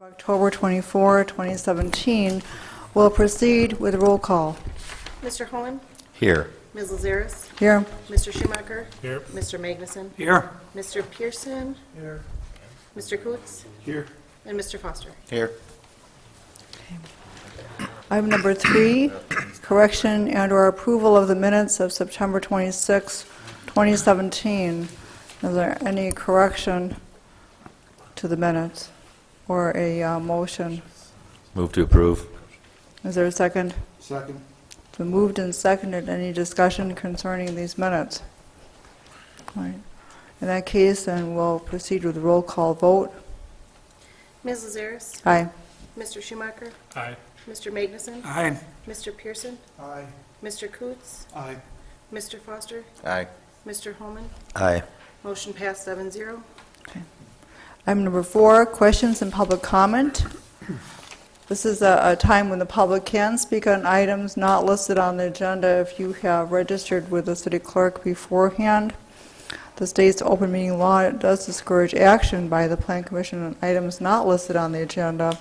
October 24, 2017. We'll proceed with roll call. Mr. Holman? Here. Ms. Lazaris? Here. Mr. Schumacher? Here. Mr. Magnuson? Here. Mr. Pearson? Here. Mr. Coots? Here. And Mr. Foster? Here. Item number 3, correction and/or approval of the minutes of September 26, 2017. Is there any correction to the minutes or a motion? Move to approve. Is there a second? Second. So moved and seconded. Any discussion concerning these minutes? All right. In that case, then we'll proceed with the roll call vote. Ms. Lazaris? Aye. Mr. Schumacher? Aye. Mr. Magnuson? Aye. Mr. Pearson? Aye. Mr. Coots? Aye. Mr. Foster? Aye. Mr. Holman? Aye. Motion passed 7-0. Item number 4, questions and public comment. This is a time when the public can speak on items not listed on the agenda if you have registered with the city clerk beforehand. The state's open meeting law does discourage action by the Plan Commission on items not listed on the agenda.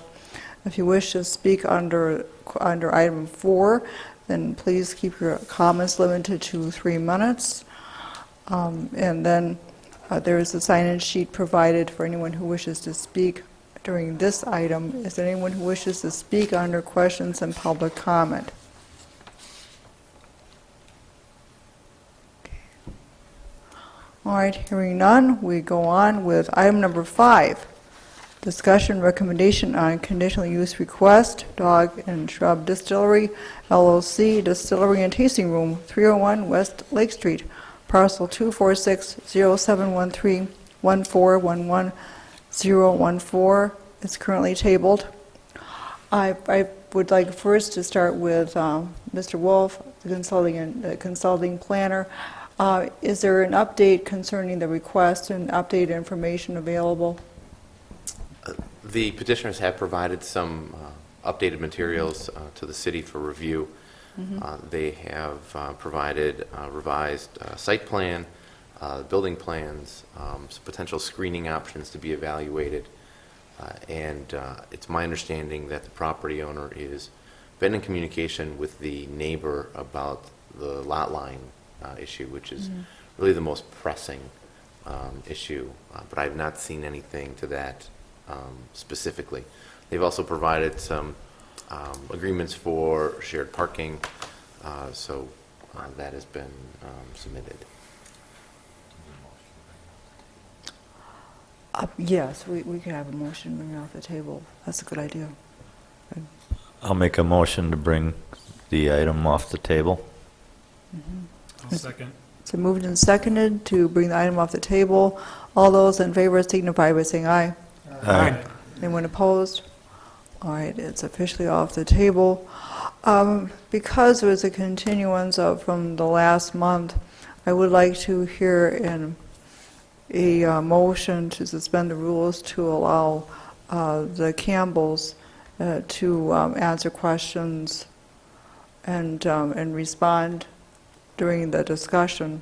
If you wish to speak under item 4, then please keep your comments limited to 3 minutes. And then there is a sign-in sheet provided for anyone who wishes to speak during this item. Is there anyone who wishes to speak under questions and public comment? All right, hearing none, we go on with item number 5. Discussion recommendation on conditional use request, Dog and Shrub Distillery, LLC, Distillery and Tasting Room, 301 West Lake Street, parcel 246-0713-1411-014. It's currently tabled. I would like first to start with Mr. Wolff, the consulting planner. Is there an update concerning the request and updated information available? The petitioners have provided some updated materials to the city for review. They have provided revised site plan, building plans, some potential screening options to be evaluated, and it's my understanding that the property owner is been in communication with the neighbor about the lot line issue, which is really the most pressing issue, but I have not seen anything to that specifically. They've also provided some agreements for shared parking, so that has been submitted. Yes, we can have a motion bring it off the table. That's a good idea. I'll make a motion to bring the item off the table. I'll second. So moved and seconded to bring the item off the table. All those in favor signify by saying aye. Aye. Anyone opposed? All right, it's officially off the table. Because there was a continuance from the last month, I would like to hear a motion to suspend the rules to allow the Campbells to answer questions and respond during the discussion.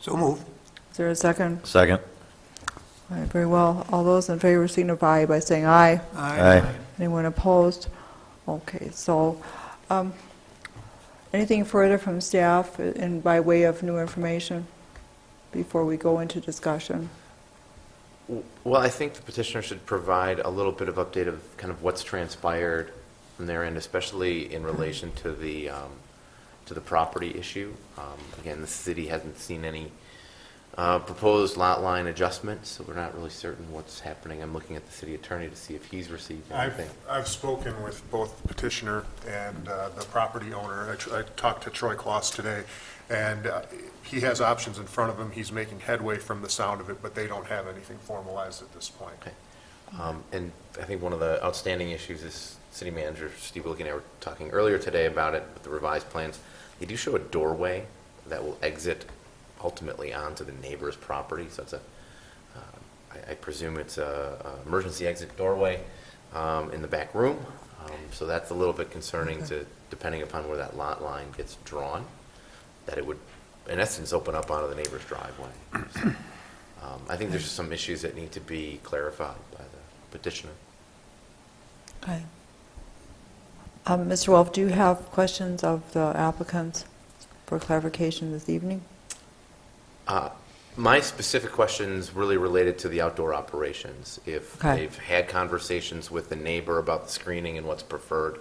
So moved. Is there a second? Second. All right, very well. All those in favor signify by saying aye. Aye. Anyone opposed? Okay, so anything further from staff in by way of new information before we go into discussion? Well, I think the petitioner should provide a little bit of update of kind of what's transpired from their end, especially in relation to the property issue. Again, the city hasn't seen any proposed lot line adjustments, so we're not really certain what's happening. I'm looking at the city attorney to see if he's received anything. I've spoken with both the petitioner and the property owner. I talked to Troy Kloss today, and he has options in front of him. He's making headway from the sound of it, but they don't have anything formalized at this point. Okay. And I think one of the outstanding issues is City Manager Steve Wilke and I were talking earlier today about it with the revised plans. They do show a doorway that will exit ultimately onto the neighbor's property. So it's I presume it's a emergency exit doorway in the back room. So that's a little bit concerning depending upon where that lot line gets drawn, that it would, in essence, open up onto the neighbor's driveway. So, I think there's some issues that need to be clarified by the petitioner. Okay. Mr. Wolff, do you have questions of the applicants for clarification this evening? My specific questions really related to the outdoor operations. If Okay. they've had conversations with the neighbor about the screening and what's preferred,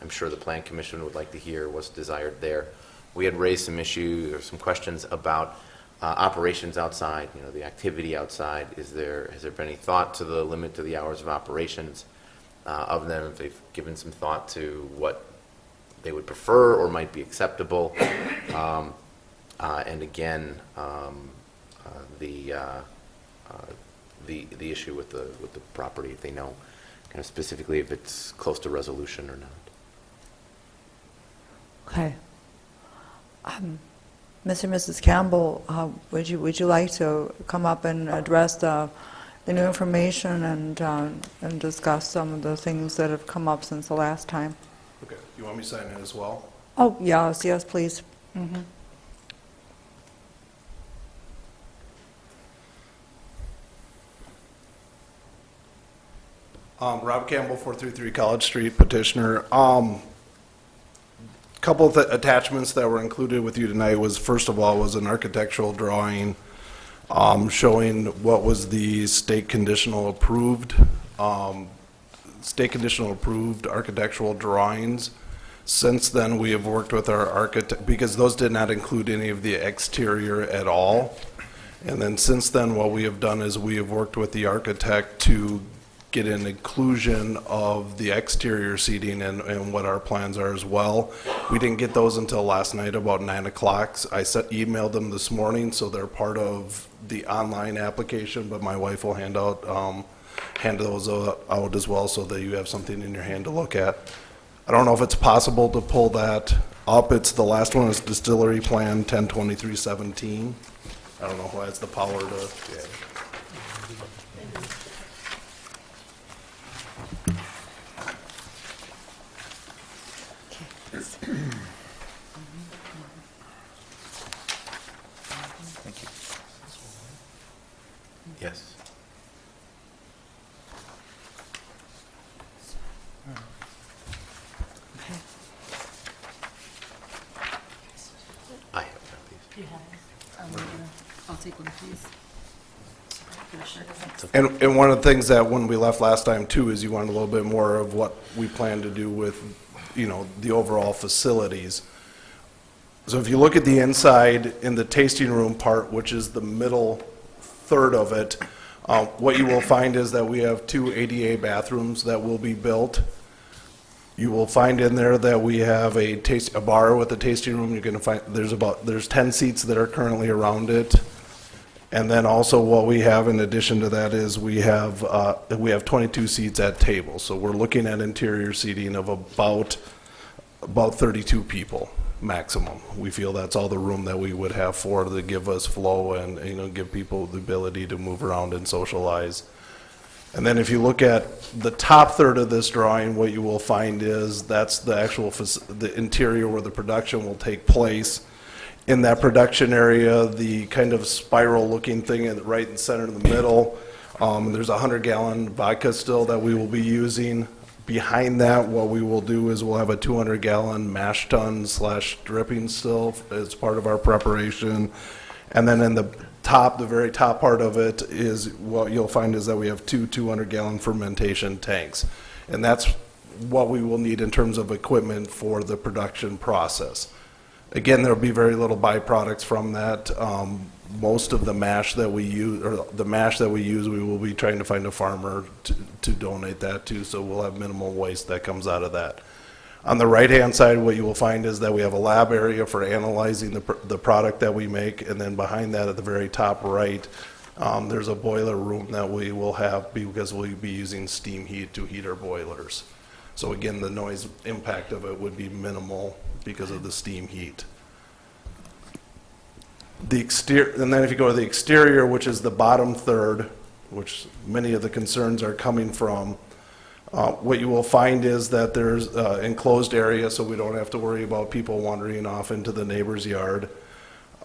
I'm sure the Plan Commission would like to hear what's desired there. We had raised some issues or some questions about operations outside, the activity outside. Has there been any thought to the limit to the hours of operations of them? If they've given some thought to what they would prefer or might be acceptable. And again, the issue with the property, if they know kind of specifically if it's close to resolution or not. Okay. Mr. and Mrs. Campbell, would you like to come up and address the new information and discuss some of the things that have come up since the last time? Okay, you want me to sign in as well? Oh, yes, please. Mhm. Rob Campbell, 433 College Street, petitioner. Couple of attachments that were included with you tonight was, first of all, was an architectural drawing showing what was the state conditional approved architectural drawings. Since then, we have worked with our architect, because those did not include any of the exterior at all. And then since then, what we have done is we have worked with the architect to get an inclusion of the exterior seating and what our plans are as well. We didn't get those until last night about 9 o'clock. I emailed them this morning, so they're part of the online application, but my wife will hand those out as well so that you have something in your hand to look at. I don't know if it's possible to pull that up. It's the last one is Distillery Plan 102317. I don't know who has the power to. Yeah. Yes. I have copies. You have it. I'll take one, please. And one of the things that when we left last time too is you wanted a little bit more of what we plan to do with, the overall facilities. So if you look at the inside in the tasting room part, which is the middle third of it, what you will find is that we have 2 ADA bathrooms that will be built. You will find in there that we have a bar with a tasting room. You're going to find there's 10 seats that are currently around it. And then also what we have in addition to that is we have 22 seats at tables. So we're looking at interior seating of about 32 people maximum. We feel that's all the room that we would have to give us flow and give people the ability to move around and socialize. And then if you look at the top third of this drawing, what you will find is that's the actual the interior where the production will take place. In that production area, the kind of spiral-looking thing right in the center in the middle, there's a 100-gallon vodka still that we will be using. Behind that, what we will do is we'll have a 200-gallon mash tun / dripping still as part of our preparation. And then in the very top part of it is what you'll find is that we have 2 200-gallon fermentation tanks. And that's what we will need in terms of equipment for the production process. Again, there'll be very little byproducts from that. Most of the mash that we use, we will be trying to find a farmer to donate that to, so we'll have minimal waste that comes out of that. On the right-hand side, what you will find is that we have a lab area for analyzing the product that we make, and then behind that at the very top right, there's a boiler room that we will have because we'll be using steam heat to heat our boilers. So again, the noise impact of it would be minimal because of the steam heat. And then if you go to the exterior, which is the bottom third, which many of the concerns are coming from, what you will find is that there's enclosed area, so we don't have to worry about people wandering off into the neighbor's yard.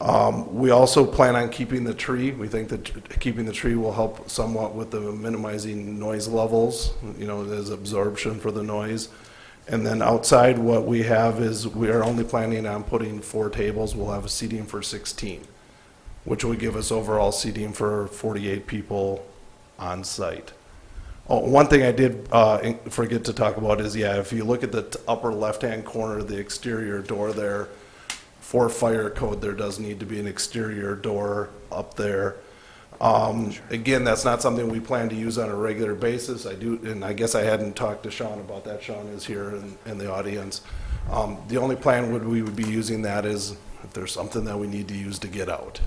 We also plan on keeping the tree. We think that keeping the tree will help somewhat with the minimizing noise levels, you know, there's absorption for the noise. And then outside, what we have is we are only planning on putting 4 tables. We'll have a seating for 16, which will give us overall seating for 48 people on site. Oh, one thing I did forget to talk about is, yeah, if you look at the upper left-hand corner of the exterior door there, for fire code, there does need to be an exterior door up there. Again, that's not something we plan to use on a regular basis. I do, and I guess I hadn't talked to Sean about that. Sean is here in the audience. The only plan we would be using that is if there's something that we need to use to get out.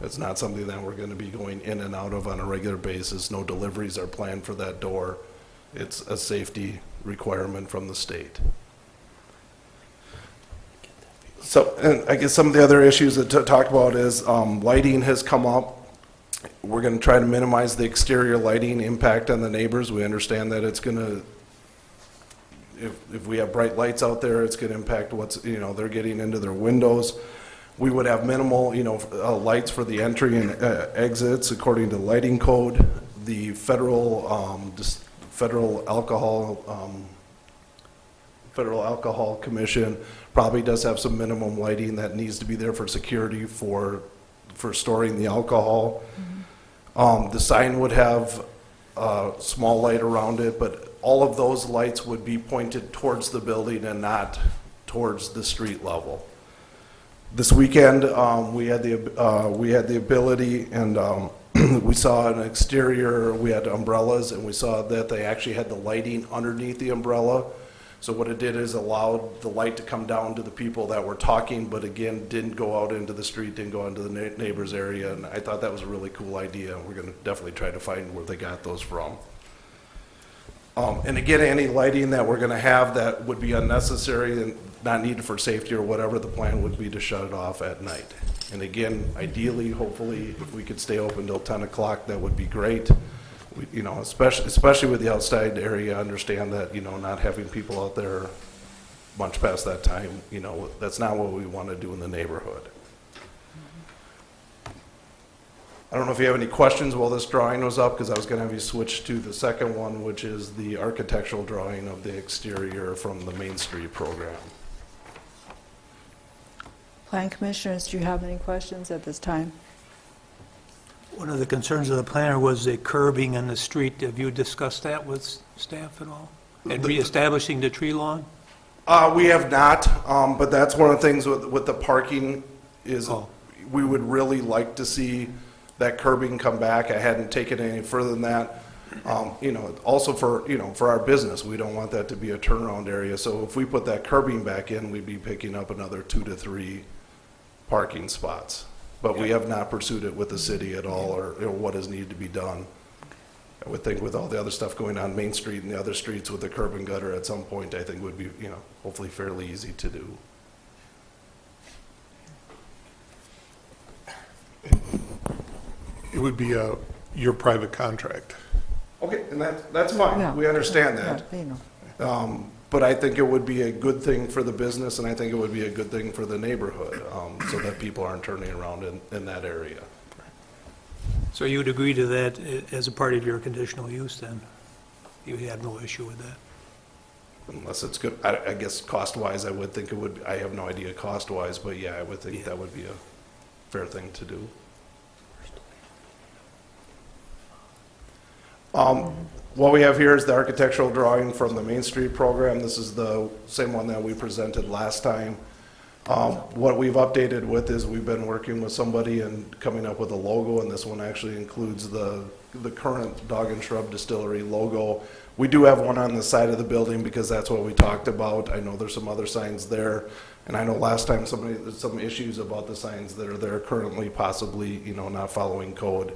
It's not something that we're going to be going in and out of on a regular basis. No deliveries are planned for that door. It's a safety requirement from the state. So, and I guess some of the other issues to talk about is lighting has come up. We're going to try to minimize the exterior lighting impact on the neighbors. We understand that it's going to, if we have bright lights out there, it's going to impact what's, you know, they're getting into their windows. We would have minimal, you know, lights for the entry and exits according to the lighting code. The federal Alcohol Commission probably does have some minimum lighting that needs to be there for security for storing the alcohol. The sign would have a small light around it, but all of those lights would be pointed towards the building and not towards the street level. This weekend, we had the ability, and we saw an exterior, we had umbrellas, and we saw that they actually had the lighting underneath the umbrella. So what it did is allowed the light to come down to the people that were talking, but again, didn't go out into the street, didn't go into the neighbor's area, and I thought that was a really cool idea. We're going to definitely try to find where they got those from. And again, any lighting that we're going to have that would be unnecessary and not needed for safety or whatever, the plan would be to shut it off at night. And again, ideally, hopefully, if we could stay open till 10 o'clock, that would be great. We, you know, especially with the outside area, I understand that, you know, not having people out there much past that time, you know, that's not what we want to do in the neighborhood. I don't know if you have any questions while this drawing was up, because I was going to have you switch to the second one, which is the architectural drawing of the exterior from the Main Street program. Plan Commissioners, do you have any questions at this time? One of the concerns of the planner was the curbing in the street. Have you discussed that with staff at all? And reestablishing the tree lawn? We have not, but that's one of the things with the parking is we would really like to see that curbing come back. I hadn't taken it any further than that. You know, also for, you know, for our business, we don't want that to be a turnaround area. So if we put that curbing back in, we'd be picking up another 2 to 3 parking spots. But we have not pursued it with the city at all, or what is needed to be done. I would think with all the other stuff going on Main Street and the other streets with the curb and gutter at some point, I think would be, you know, hopefully fairly easy to do. It would be your private contract. Okay, and that's fine. Yeah. We understand that. Yeah, you know. But I think it would be a good thing for the business, and I think it would be a good thing for the neighborhood, so that people aren't turning around in that area. So you would agree to that as a part of your conditional use then? You have no issue with that? Unless it's good, I guess cost-wise, I would think it would, I have no idea cost-wise, but yeah, I would think that would be a fair thing to do. What we have here is the architectural drawing from the Main Street program. This is the same one that we presented last time. What we've updated with is we've been working with somebody and coming up with a logo, and this one actually includes the current Dog and Shrub Distillery logo. We do have one on the side of the building because that's what we talked about. I know there's some other signs there, and I know last time there's some issues about the signs that are there currently, possibly, you know, not following code.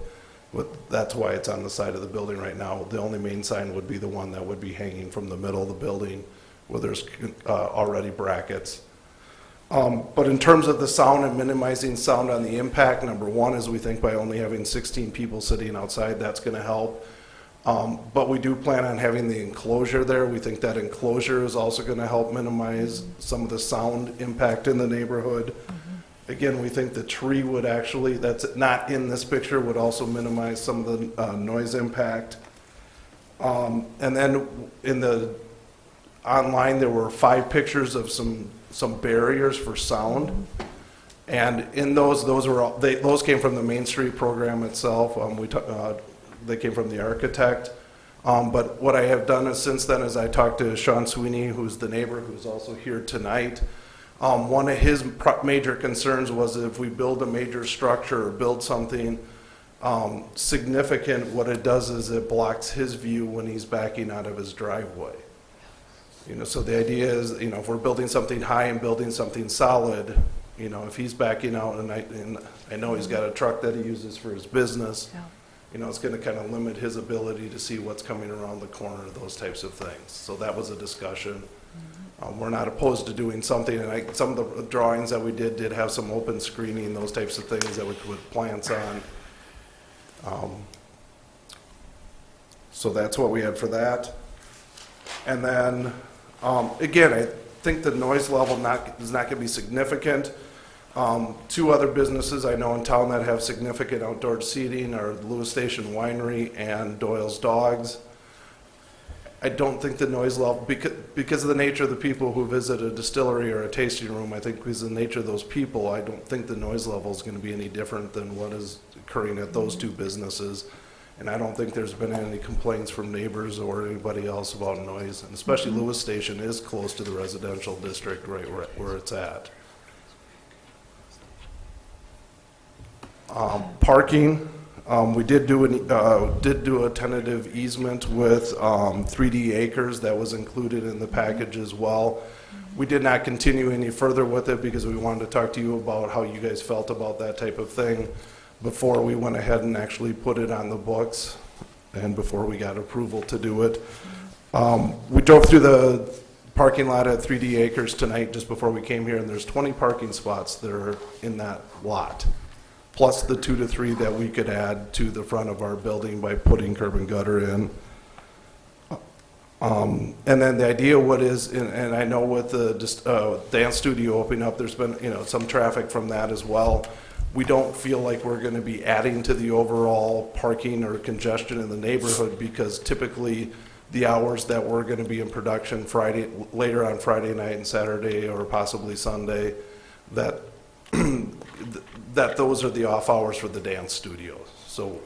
But that's why it's on the side of the building right now. The only main sign would be the one that would be hanging from the middle of the building where there's already brackets. But in terms of the sound and minimizing sound on the impact, number one is we think by only having 16 people sitting outside, that's going to help. But we do plan on having the enclosure there. We think that enclosure is also going to help minimize some of the sound impact in the neighborhood. Again, we think the tree would actually, that's not in this picture, would also minimize some of the noise impact. And then online, there were 5 pictures of some barriers for sound. And in those came from the Main Street program itself. They came from the architect. But what I have done is since then is I talked to Sean Sweeney, who's the neighbor, who's also here tonight. One of his major concerns was if we build a major structure or build something significant, what it does is it blocks his view when he's backing out of his driveway. So the idea is, if we're building something high and building something solid, if he's backing out and I know he's got a truck that he uses for his business, it's going to kind of limit his ability to see what's coming around the corner, those types of things. So that was a discussion. We're not opposed to doing something, and some of the drawings that we did have some open screening, those types of things that we could put plants on. So that's what we had for that. And then, again, I think the noise level is not going to be significant. 2 other businesses I know in town that have significant outdoor seating are Lewis Station Winery and Doyle's Dogs. I don't think the noise level, because of the nature of the people who visit a distillery or a tasting room, I think because of the nature of those people, I don't think the noise level is going to be any different than what is occurring at those 2 businesses. And I don't think there's been any complaints from neighbors or anybody else about noise. And especially Lewis Station is close to the residential district right where it's at. Parking. We did do a tentative easement with 3D Acres that was included in the package as well. We did not continue any further with it because we wanted to talk to you about how you guys felt about that type of thing before we went ahead and actually put it on the books and before we got approval to do it. We drove through the parking lot at 3D Acres tonight just before we came here, and there's 20 parking spots that are in that lot, plus the 2 to 3 that we could add to the front of our building by putting curb and gutter in. And then the idea and I know with the dance studio opening up, there's been some traffic from that as well. We don't feel like we're going to be adding to the overall parking or congestion in the neighborhood because typically the hours that we're going to be in production later on Friday night and Saturday or possibly Sunday, that those are the off hours for the dance studios. So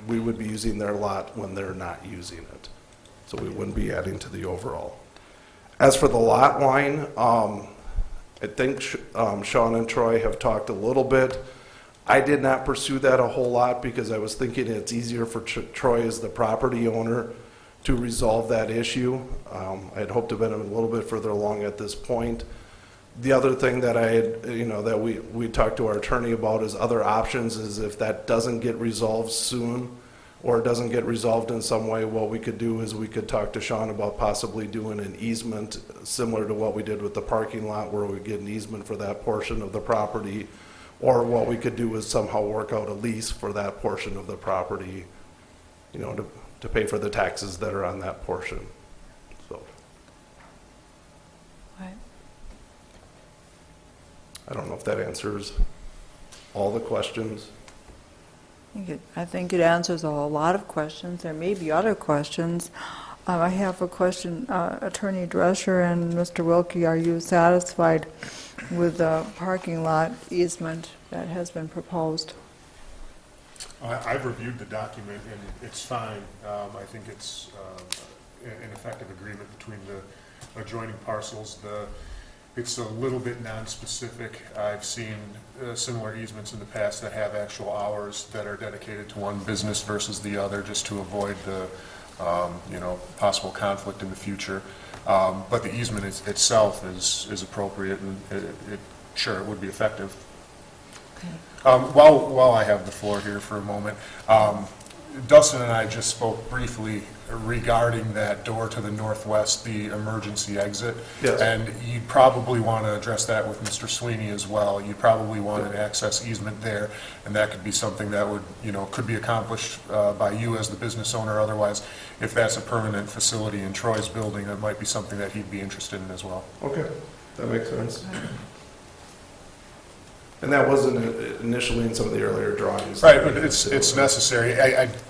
we would be using their lot when they're not using it. So we wouldn't be adding to the overall. As for the lot line, I think Sean and Troy have talked a little bit. I did not pursue that a whole lot because I was thinking it's easier for Troy as the property owner to resolve that issue. I had hoped to have been a little bit further along at this point. The other thing that I had, that we talked to our attorney about is other options is if that doesn't get resolved soon or it doesn't get resolved in some way, what we could do is we could talk to Sean about possibly doing an easement similar to what we did with the parking lot where we get an easement for that portion of the property, or what we could do is somehow work out a lease for that portion of the property, to pay for the taxes that are on that portion. So. Right. I don't know if that answers all the questions. I think it answers a lot of questions. There may be other questions. I have a question, Attorney Drescher and Mr. Wilke, are you satisfied with the parking lot easement that has been proposed? I've reviewed the document, and it's fine. I think it's an effective agreement between the adjoining parcels. It's a little bit non-specific. I've seen similar easements in the past that have actual hours that are dedicated to one business versus the other, just to avoid the possible conflict in the future. But the easement itself is appropriate, and it would be effective. Okay. While I have the floor here for a moment, Dustin and I just spoke briefly regarding that door to the northwest, the emergency exit. Yes. And you'd probably want to address that with Mr. Sweeney as well. You probably want an access easement there, and that could be something that would, could be accomplished by you as the business owner. Otherwise, if that's a permanent facility in Troy's building, that might be something that he'd be interested in as well. Okay, that makes sense. And that wasn't initially in some of the earlier drawings. Right, but it's necessary.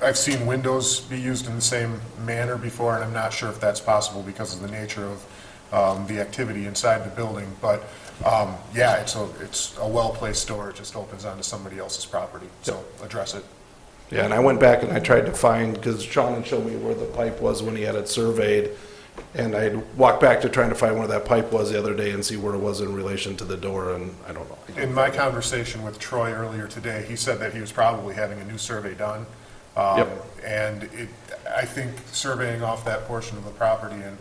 I've seen windows be used in the same manner before, and I'm not sure if that's possible because of the nature of the activity inside the building. But, yeah, it's a well-placed door. It just opens onto somebody else's property, so address it. Yeah, and I went back and I tried to find, because Sean had showed me where the pipe was when he had it surveyed, and I walked back to trying to find where that pipe was the other day and see where it was in relation to the door, and I don't know. In my conversation with Troy earlier today, he said that he was probably having a new survey done. Yep. And I think surveying off that portion of the property and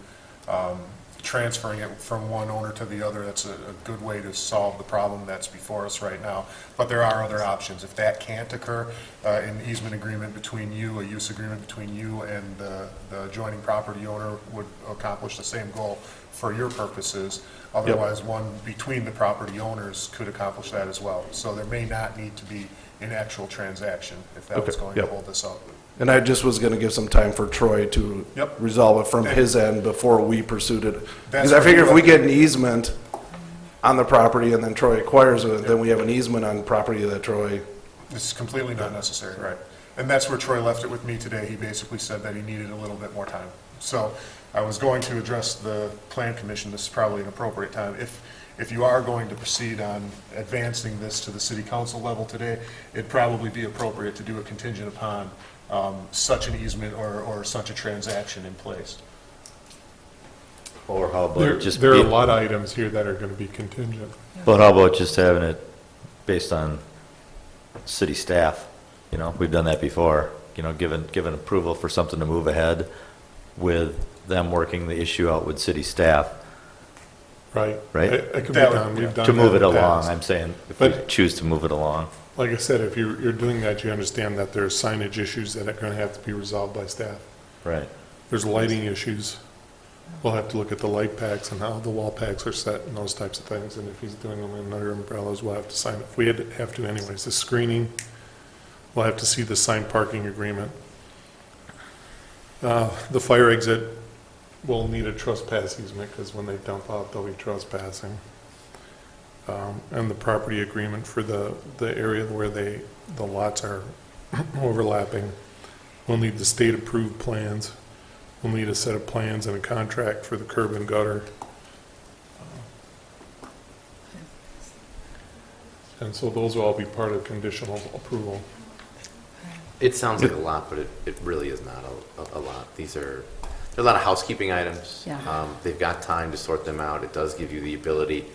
transferring it from one owner to the other, that's a good way to solve the problem that's before us right now. But there are other options. If that can't occur, an easement agreement between you, a use agreement between you and the adjoining property owner would accomplish the same goal for your purposes. Otherwise, one between the property owners could accomplish that as well. So there may not need to be an actual transaction if that was going to hold this up. And I just was gonna give some time for Troy to Yep. resolve it from his end before we pursued it. That's Because I figure if we what- get an easement on the property and then Troy acquires it, then we have an easement on property that Troy, It's completely not necessary, right? And that's where Troy left it with me today. He basically said that he needed a little bit more time. So I was going to address the Plan Commission. This is probably an appropriate time. If you are going to proceed on advancing this to the city council level today, it'd probably be appropriate to do a contingent upon such an easement or such a transaction in place. Or how about just, There are a lot of items here that are going to be contingent. but how about just having it based on city staff? You know, we've done that before, you know, given approval for something to move ahead with them working the issue out with city staff Right. Right. It could be That would- done. We've done to that move in it the along. past. I'm saying if we But- choose to move it along. Like I said, if you're doing that, you understand that there's signage issues that are going to have to be resolved by staff. Right. There's lighting issues. We'll have to look at the light packs and how the wall packs are set and those types of things. And if he's doing them in under umbrellas, we'll have to sign it. We have to anyways. The screening, we'll have to see the signed parking agreement. The fire exit will need a trespass easement because when they dump out, they'll be trespassing. And the property agreement for the area where the lots are overlapping. We'll need the state-approved plans. We'll need a set of plans and a contract for the curb and gutter. And so those will all be part of conditional approval. It sounds like a lot, but it really is not a lot. There are a lot of housekeeping items. Yeah. They've got time to sort them out. It does give you the ability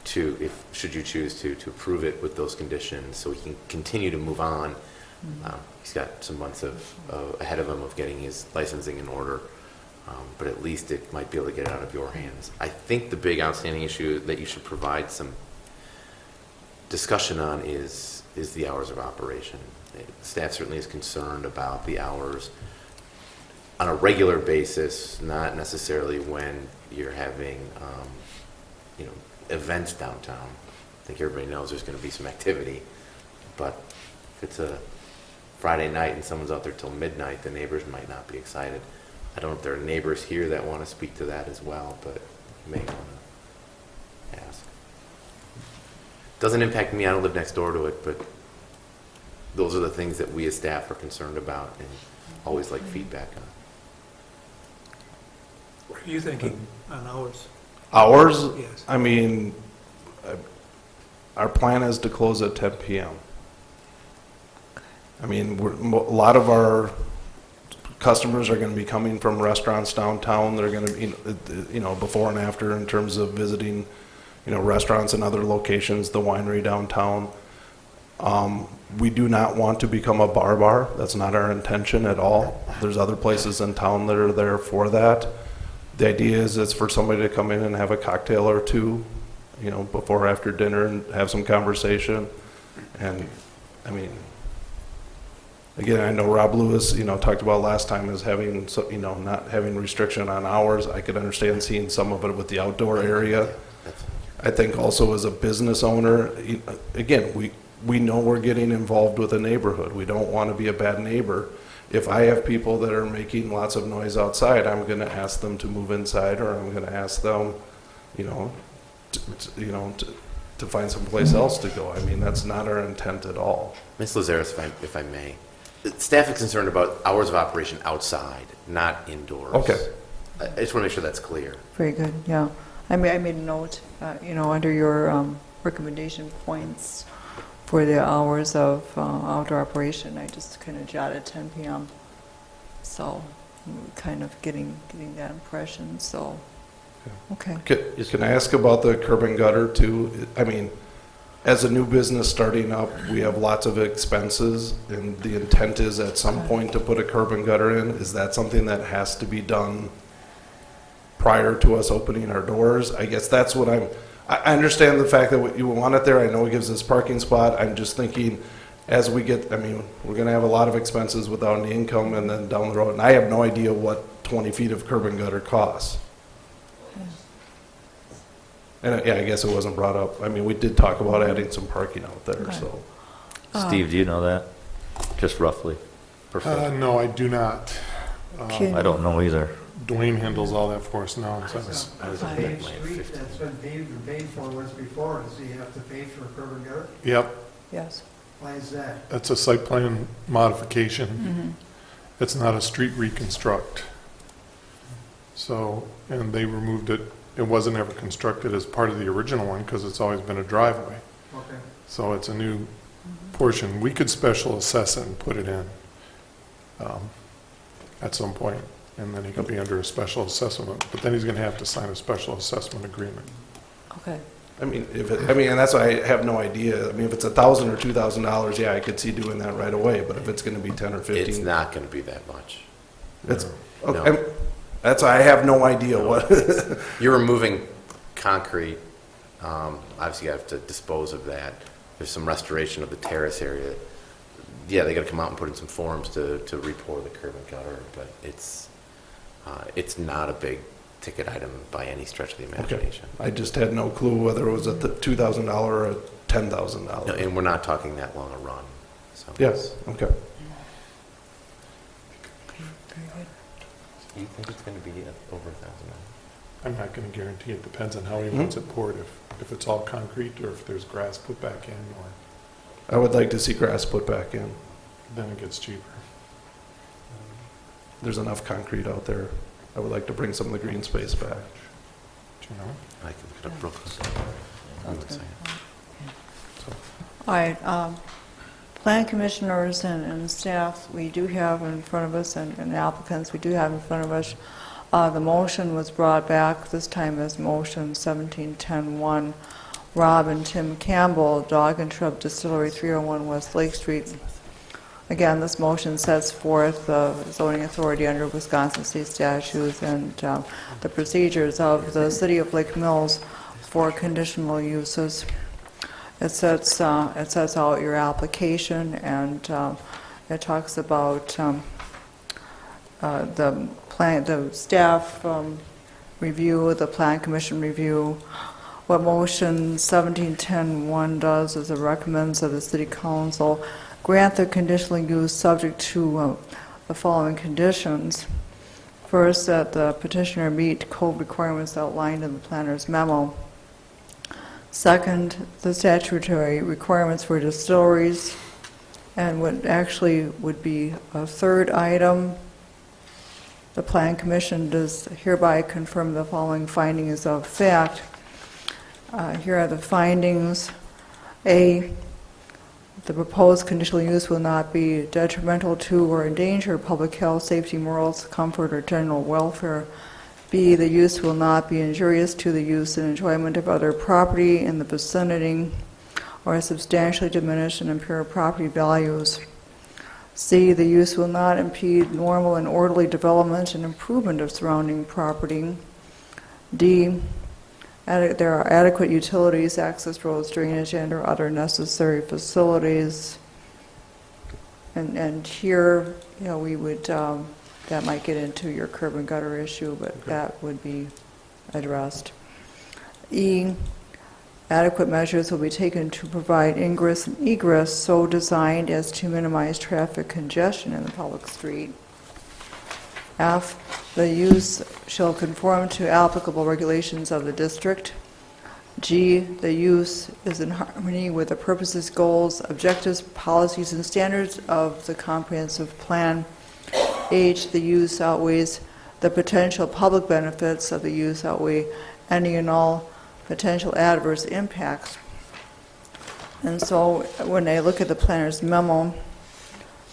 to, should you choose to approve it with those conditions, so he can continue to move on. He's got some months ahead of him of getting his licensing in order, but at least it might be able to get it out of your hands. I think the big outstanding issue that you should provide some discussion on is the hours of operation. Staff certainly is concerned about the hours on a regular basis, not necessarily when you're having, events downtown. I think everybody knows there's going to be some activity, but if it's a Friday night and someone's out there till midnight, the neighbors might not be excited. I don't know if there are neighbors here that want to speak to that as well, but you may want to ask. Doesn't impact me, I don't live next door to it, but those are the things that we as staff are concerned about and always like feedback on. What are you thinking on hours? hours, Yes. I mean, our plan is to close at 10 PM. I mean, a lot of our customers are going to be coming from restaurants downtown. They're going to be, before and after in terms of visiting, restaurants and other locations, the winery downtown. We do not want to become a bar. That's not our intention at all. There's other places in town that are there for that. The idea is it's for somebody to come in and have a cocktail or two, before or after dinner and have some conversation. And, I mean, again, I know Rob Lewis, talked about last time as having, not having restriction on hours. I could understand seeing some of it with the outdoor area. I think also as a business owner, again, we know we're getting involved with a neighborhood. We don't want to be a bad neighbor. If I have people that are making lots of noise outside, I'm going to ask them to move inside, or I'm going to ask them, to to find someplace else to go. I mean, that's not our intent at all. Ms. Lazaris, if I may, staff is concerned about hours of operation outside, not indoors. Okay. I just want to make sure that's clear. Very good, yeah. I made a note, under your recommendation points for the hours of outdoor operation, I just kind of jotted 10 p.m. So, kind of getting that impression, so, okay. Can I ask about the curb and gutter too? I mean, as a new business starting up, we have lots of expenses, and the intent is at some point to put a curb and gutter in. Is that something that has to be done prior to us opening our doors? I guess that's what I understand the fact that you want it there. I know it gives us parking spot. I'm just thinking, as we get, we're gonna have a lot of expenses without any income, and then down the road, and I have no idea what 20 feet of curb and gutter costs. And yeah, I guess it wasn't brought up. I mean, we did talk about adding some parking out there, Okay. so. Steve, do you know that? Just roughly? Perfect. No, I do not. Can- I don't know either. Dwayne handles all that for us now. So I was Right. at Paved my street 15. that's been paved and paid for once before, so you have to pay for curb and gutter? Yep, Yes. Why is that? that's a site plan modification. It's not a street reconstruct. So, and they removed it. It wasn't ever constructed as part of the original one because it's always been a driveway. Okay. So it's a new portion. We could special assess it and put it in at some point, and then he could be under a special assessment. But then he's going to have to sign a special assessment agreement. Okay. And that's why I have no idea. I mean, if it's $1,000 or $2,000, yeah, I could see doing that right away, but if it's gonna be 10 or 15. It's not going to be that much. It's, No. okay, that's why I have no idea what. You're removing concrete. Obviously, you have to dispose of that. There's some restoration of the terrace area. Yeah, they got to come out and put in some forms to re-pour the curb and gutter, but it's not a big ticket item by any stretch of the imagination. I just had no clue whether it was a $2,000 or a $10,000. No, and we're not talking that long a run. So Yes, okay. Very good. You think it's going to be over $1,000? I'm not going to guarantee. It depends on how he wants it poured. If it's all concrete or if there's grass put back in, or I would like to see grass put back in. then it gets cheaper. There's enough concrete out there. I would like to bring some of the green space back. Do you know? I can look it up real quick. One second. All right, plan commissioners and staff, we do have in front of us, and applicants, we do have in front of us, the motion was brought back this time as motion 1710-1. Rob and Tim Campbell, Dog and Shrub Distillery, 301 West Lake Street. Again, this motion sets forth the zoning authority under Wisconsin state statutes and the procedures of the city of Lake Mills for conditional uses. It sets out your application, and it talks about the staff review, the plan commission review. What motion 1710-1 does is it recommends that the city council grant the conditional use subject to the following conditions. First, that the petitioner meet code requirements outlined in the planner's memo. Second, the statutory requirements for distilleries, and what actually would be a third item, the Plan Commission does hereby confirm the following findings of fact. Here are the findings. A, the proposed conditional use will not be detrimental to or endanger public health, safety, morals, comfort, or general welfare. B, the use will not be injurious to the use and enjoyment of other property in the vicinity or substantially diminish and impair property values. C, the use will not impede normal and orderly development and improvement of surrounding property. D, there are adequate utilities, access roads, drainage, and or other necessary facilities. And here, we would, that might get into your curb and gutter issue, but that would be addressed. E, adequate measures will be taken to provide ingress and egress so designed as to minimize traffic congestion in the public street. F, the use shall conform to applicable regulations of the district. G, the use is in harmony with the purposes, goals, objectives, policies, and standards of the comprehensive plan. H, the use outweighs the potential public benefits of the use outweigh any and all potential adverse impacts. And so when I look at the planner's memo,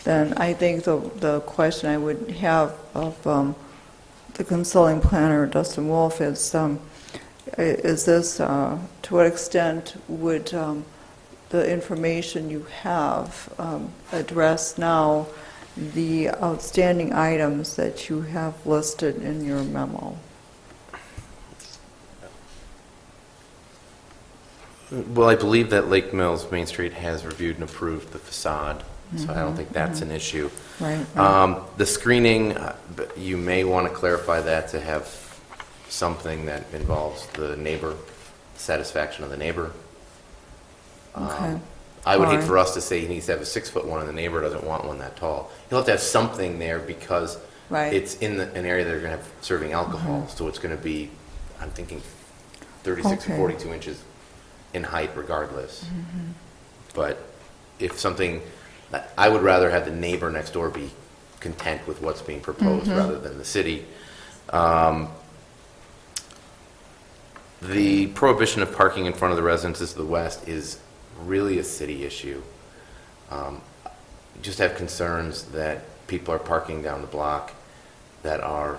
then I think the question I would have of the consulting planner, Dustin Wolff, is this, to what extent would the information you have address now the outstanding items that you have listed in your memo? Well, I believe that Lake Mills Main Street has reviewed and approved the facade, so I don't think that's an issue. Right. The screening, you may want to clarify that to have something that involves the neighbor, satisfaction of the neighbor. Okay. I would hate Alright. for us to say he needs to have a 6-foot one and the neighbor doesn't want one that tall. He'll have to have something there because Right. it's in an area that they're going to have serving alcohol, so it's going to be, I'm thinking, 36 Okay. or 42 inches in height regardless. But if something, I would rather have the neighbor next door be content with what's being proposed rather than the city. The prohibition of parking in front of the residences to the west is really a city issue. Just have concerns that people are parking down the block that are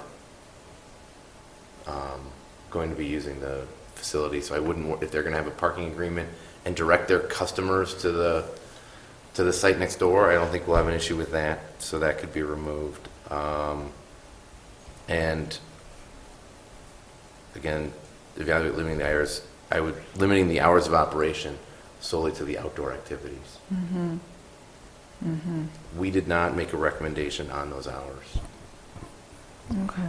going to be using the facility. So I wouldn't, if they're going to have a parking agreement and direct their customers to the site next door, I don't think we'll have an issue with that. So that could be removed. And again, evaluate limiting the hours. Limiting the hours of operation solely to the outdoor activities. We did not make a recommendation on those hours. Okay.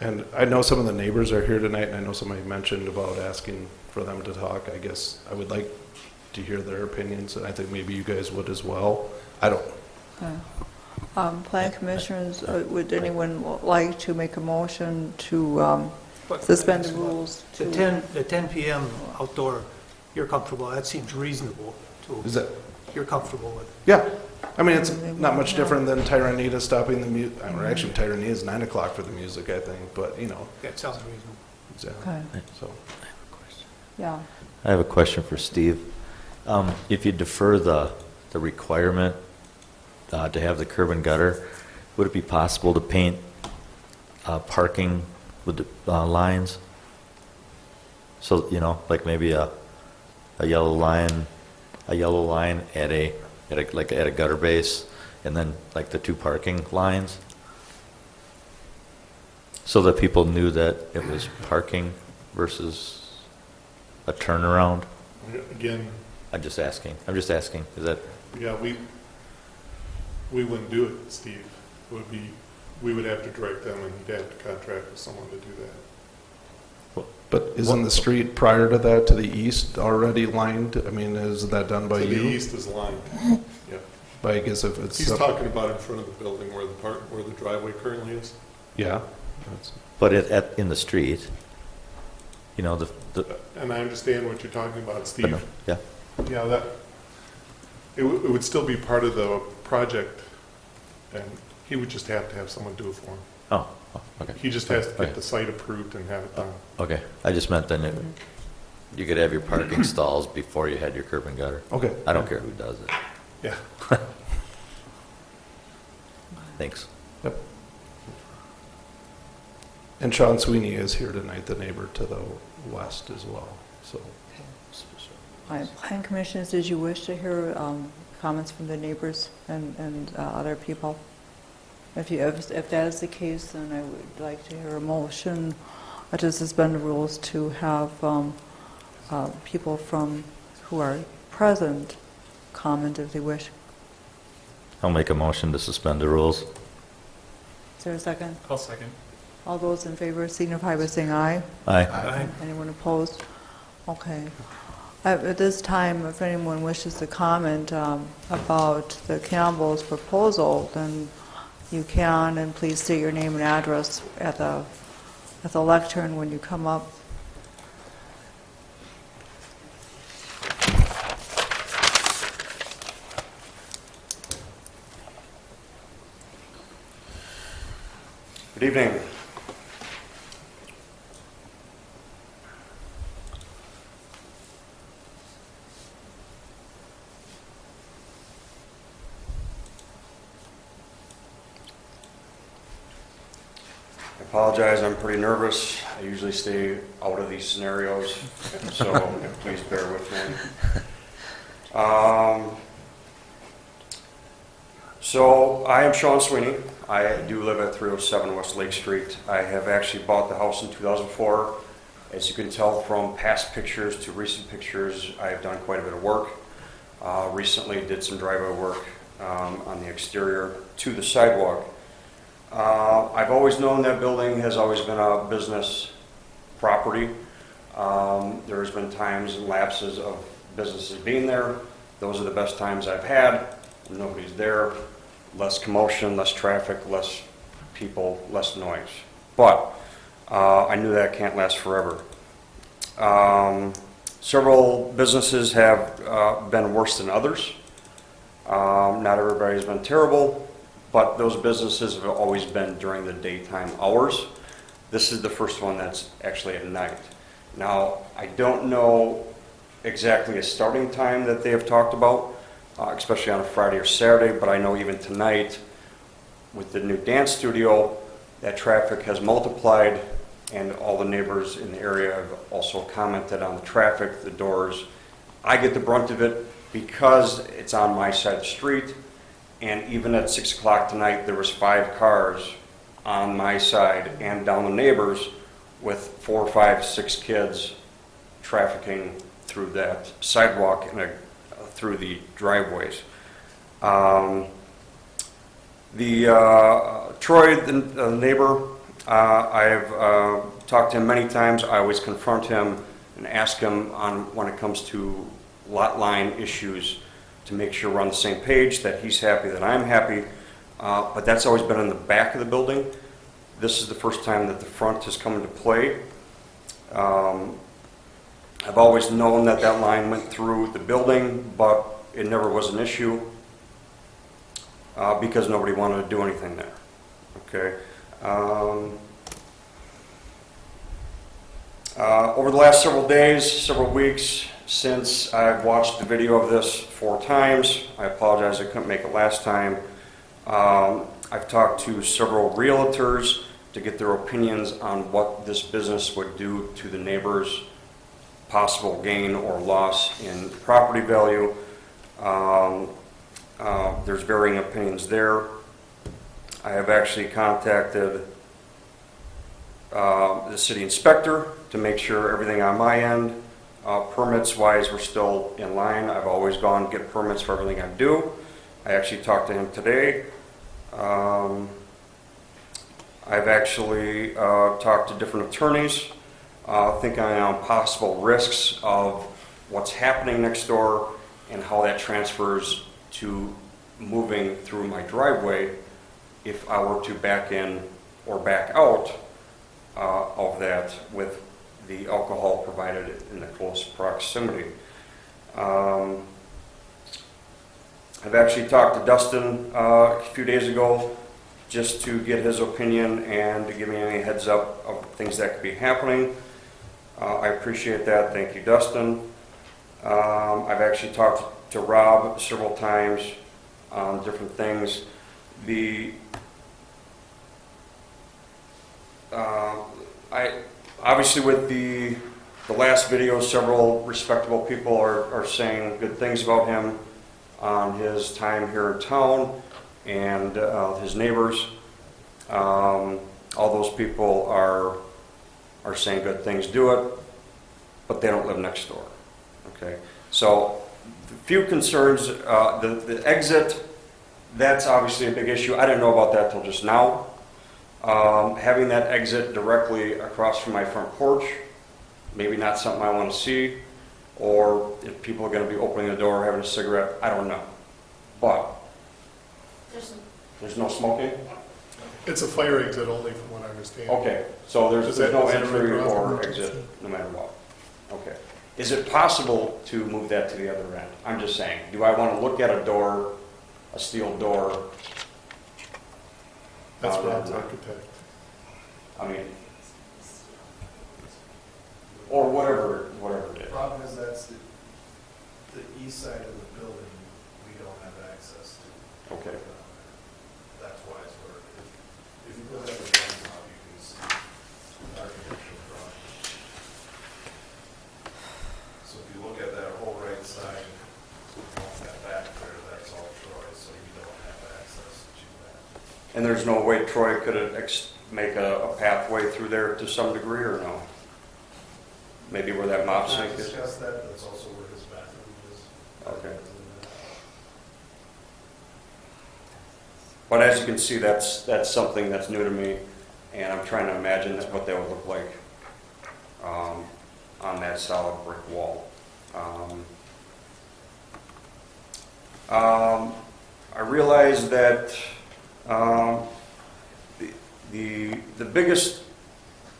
And I know some of the neighbors are here tonight, and I know somebody mentioned about asking for them to talk. I guess I would like to hear their opinions, and I think maybe you guys would as well. I don't, Plan commissioners, would anyone like to make a motion to suspend the rules? The 10 PM outdoor, you're comfortable, that seems reasonable is to, that, you're comfortable with. yeah. I mean, it's not much different than Tyranita stopping the music, or actually Tyranita is 9 o'clock for the music, I think, but, you know. That sounds reasonable. Exactly. Okay, So, yeah. I have a question for Steve. If you defer the requirement to have the curb and gutter, would it be possible to paint parking with the lines? So, you know, like maybe a yellow line at a gutter base, and then like the 2 parking lines, so that people knew that it was parking versus a turnaround. Again, I'm just asking. Is that? yeah, we wouldn't do it, Steve. It would be, we would have to direct them and he'd have to contract with someone to do that. but isn't the street prior to that to the east already lined? I mean, is that done by To the you? east is lined, yeah. But I guess if it's. He's talking about in front of the building where the driveway currently is. Yeah. That's- But in the street, you know, And I understand what you're talking about, but Steve. no, yeah. Yeah, it would still be part of the project, and he would just have to have someone do it for him. Oh, okay. He just has to Okay. get the site approved and have it done. Okay, I just meant then you could have your parking stalls before you had your curb and gutter. Okay. I don't care who does it. Yeah. Thanks. Yep. And Sean Sweeney is here tonight, the neighbor to the west as well, so. All right, plan commissioners, did you wish to hear comments from the neighbors and other people? If that is the case, then I would like to hear a motion to suspend the rules to have people who are present comment if they wish. I'll make a motion to suspend the rules. Is there a second? I'll second. All those in favor signify by saying aye. Aye. Anyone opposed? Okay. At this time, if anyone wishes to comment about the Campbell's proposal, then you can, and please state your name and address at the lectern when you come up. Good evening. I apologize, I'm pretty nervous. I usually stay out of these scenarios, so please bear with me. So I am Sean Sweeney. I do live at 307 West Lake Street. I have actually bought the house in 2004. As you can tell from past pictures to recent pictures, I have done quite a bit of work. Recently did some driveway work on the exterior to the sidewalk. I've always known that building has always been a business property. There's been times and lapses of businesses being there. Those are the best times I've had. Nobody's there. Less commotion, less traffic, less people, less noise. But I knew that can't last forever. Several businesses have been worse than others. Not everybody's been terrible, but those businesses have always been during the daytime hours. This is the first one that's actually at night. Now, I don't know exactly a starting time that they have talked about, especially on a Friday or Saturday, but I know even tonight with the new dance studio, that traffic has multiplied, and all the neighbors in the area have also commented on the traffic, the doors. I get the brunt of it because it's on my side of the street, and even at 6 o'clock tonight, there was 5 cars on my side and down the neighbors with 4, 5, 6 kids trafficking through that sidewalk and through the driveways. Troy, the neighbor, I've talked to him many times. I always confront him and ask him on when it comes to lot line issues to make sure we're on the same page, that he's happy, that I'm happy. But that's always been in the back of the building. This is the first time that the front has come into play. I've always known that that line went through the building, but it never was an issue because nobody wanted to do anything there. Okay. Over the last several days, several weeks, since I've watched the video of this 4 times, I apologize I couldn't make it last time. I've talked to several realtors to get their opinions on what this business would do to the neighbors, possible gain or loss in property value. There's varying opinions there. I have actually contacted the city inspector to make sure everything on my end, permits wise, we're still in line. I've always gone and get permits for everything I do. I actually talked to him today. I've actually talked to different attorneys, thinking on possible risks of what's happening next door and how that transfers to moving through my driveway if I were to back in or back out of that with the alcohol provided in the close proximity. I've actually talked to Dustin a few days ago just to get his opinion and to give me any heads up of things that could be happening. I appreciate that. Thank you, Dustin. I've actually talked to Rob several times on different things. Obviously with the last video, several respectable people are saying good things about him on his time here in town and his neighbors. All those people are saying good things. Do it, but they don't live next door. Okay, so a few concerns. The exit, that's obviously a big issue. I didn't know about that till just now. Having that exit directly across from my front porch, maybe not something I want to see, or if people are going to be opening the door, having a cigarette, I don't know. But there's no smoking? It's a fire exit only from what I understand. Okay, so there's no entry or exit no matter what. Okay. Is it possible to move that to the other end? I'm just saying, do I want to look at a door, a steel door? That's Rob's architect. I mean, or whatever it The is. problem is that's the east side of the building, we don't have access to. Okay. That's why it's where, if you go down the drawing map, you can see architectural drawings. So if you look at that whole right side, that back there, that's all Troy, so you don't have access to that. And there's no way Troy could make a pathway through there to some degree, or no? Maybe where that mop We've sink not is? discussed that, but it's also where his bathroom is. Okay. But as you can see, that's something that's new to me, and I'm trying to imagine what that would look like on that solid brick wall. I realize that the biggest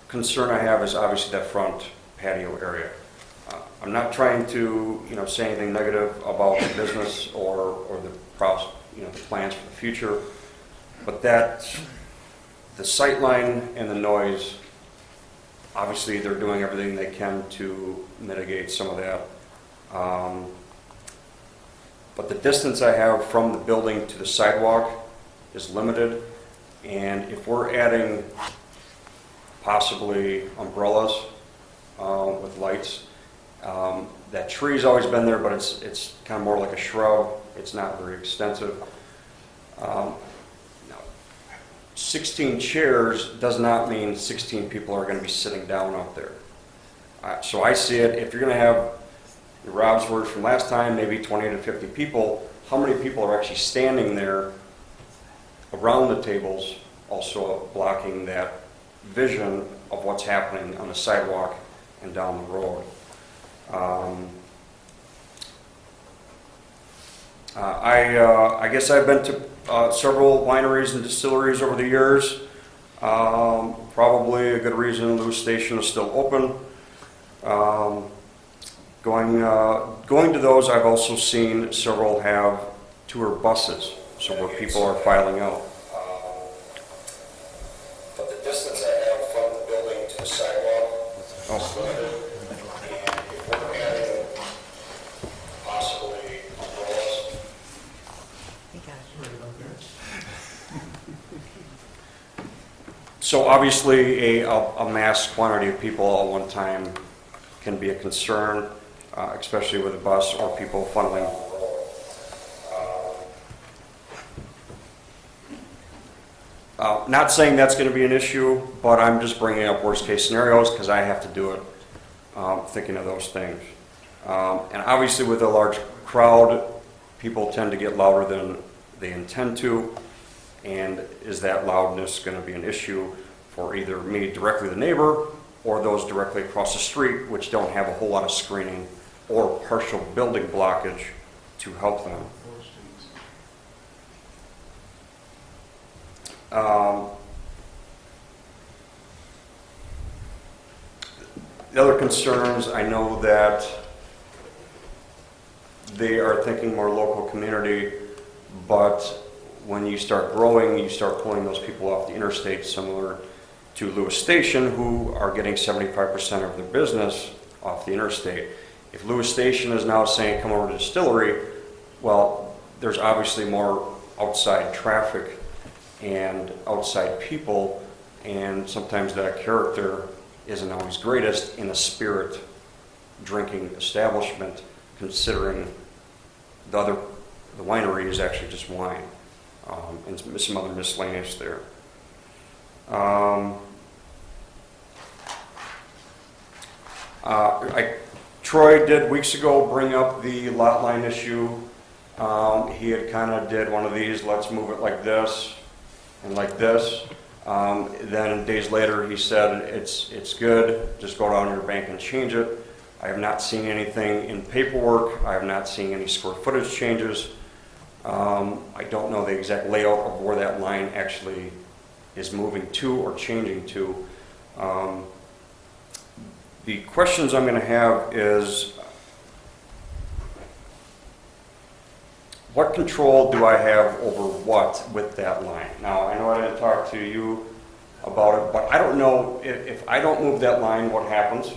concern I have is obviously that front patio area. I'm not trying to, say anything negative about the business or the the plans for the future, but the sight line and the noise, obviously they're doing everything they can to mitigate some of that. But the distance I have from the building to the sidewalk is limited, and if we're adding possibly umbrellas with lights, that tree's always been there, but it's kind of more like a shrub. It's not very extensive. 16 chairs does not mean 16 people are going to be sitting down out there. So I see it, if you're going to have, Rob's words from last time, maybe 20 to 50 people, how many people are actually standing there around the tables, also blocking that vision of what's happening on the sidewalk and down the road. I guess I've been to several wineries and distilleries over the years. Probably a good reason Lewis Station is still open. Going to those, I've also seen several have tour buses, so where people are filing out. But the distance I have from the building to the sidewalk is limited, and if we're adding possibly umbrellas. So obviously, a mass quantity of people at one time can be a concern, especially with a bus or people funneling. Not saying that's going to be an issue, but I'm just bringing up worst case scenarios because I have to do it, thinking of those things. And obviously with a large crowd, people tend to get louder than they intend to. And is that loudness going to be an issue for either me, directly the neighbor, or those directly across the street, which don't have a whole lot of screening or partial building blockage to help them? The other concerns, I know that they are thinking more local community, but when you start growing, you start pulling those people off the interstate, similar to Lewis Station, who are getting 75% of their business off the interstate. If Lewis Station is now saying come over to Distillery, well, there's obviously more outside traffic and outside people, and sometimes that character isn't always greatest in a spirit drinking establishment, considering the winery is actually just wine, and some other miscellaneous there. Troy did weeks ago bring up the lot line issue. He had kind of did one of these, let's move it like this and like this. Then days later he said it's good, just go down to your bank and change it. I have not seen anything in paperwork. I have not seen any square footage changes. I don't know the exact layout of where that line actually is moving to or changing to. The questions I'm going to have is, what control do I have over what with that line? Now, I know I didn't talk to you, about it, but I don't know if I don't move that line, what happens?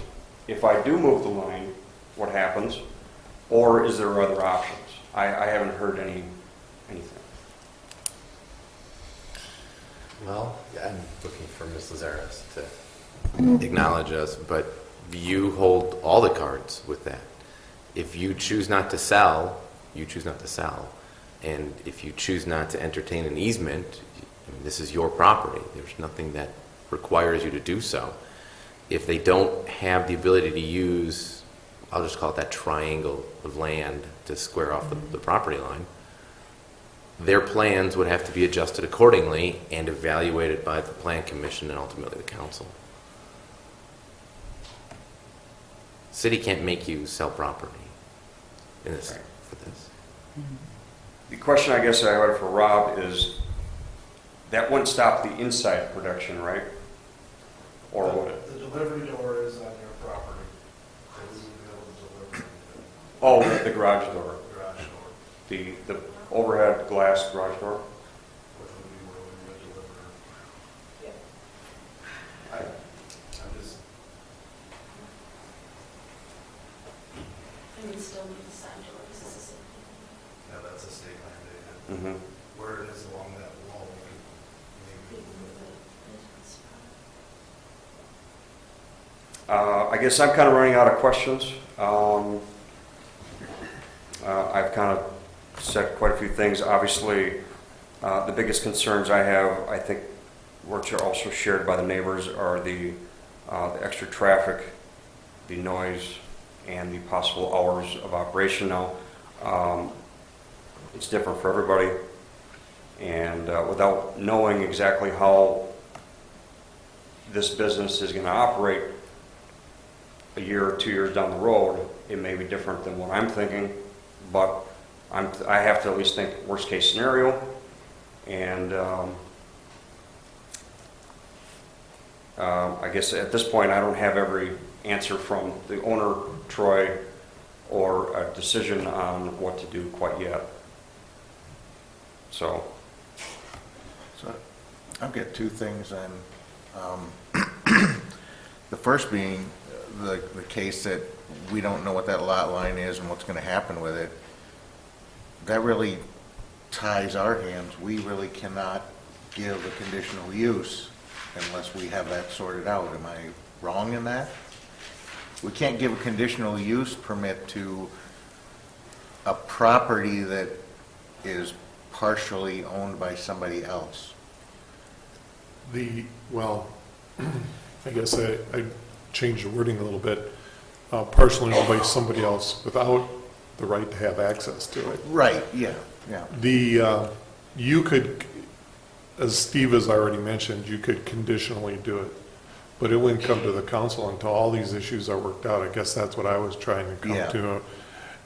If I do move the line, what happens? Or is there other options? I haven't heard anything. Well, I'm looking for Ms. Lazaris to acknowledge us, but you hold all the cards with that. If you choose not to sell, you choose not to sell. And if you choose not to entertain an easement, I mean, this is your property. There's nothing that requires you to do so. If they don't have the ability to use, I'll just call it that triangle of land to square off the property line, their plans would have to be adjusted accordingly and evaluated by the Plan Commission and ultimately the council. City can't make you sell property in this, for this. The question I guess I have for Rob is, that wouldn't stop the inside production, right? Or would it? The delivery door is on your property. So we would be able to deliver anything. Oh, the garage door. Garage door, The overhead glass garage door? which would be where we would deliver. I'm just, And we still need the side door, because this is yeah, that's a state mandated. Mm-hmm. Where it is along that wall, we could maybe move it. I guess I'm kind of running out of questions. I've kind of said quite a few things. Obviously, the biggest concerns I have, I think, which are also shared by the neighbors, are the extra traffic, the noise, and the possible hours of operation. Now, it's different for everybody, and without knowing exactly how this business is going to operate a year or 2 years down the road, it may be different than what I'm thinking, but I have to at least think worst case scenario, and I guess at this point I don't have every answer from the owner, Troy, or a decision on what to do quite yet. So I've got two things, and the first being the case that we don't know what that lot line is and what's going to happen with it. That really ties our hands. We really cannot give a conditional use unless we have that sorted out. Am I wrong in that? We can't give a conditional use permit to a property that is partially owned by somebody else. Well, I guess I changed the wording a little bit. Partially owned by somebody else without the right to have access to it. Right, yeah. You could, as Steve has already mentioned, you could conditionally do it, but it wouldn't come to the council until all these issues are worked out. I guess that's what I was trying to come to.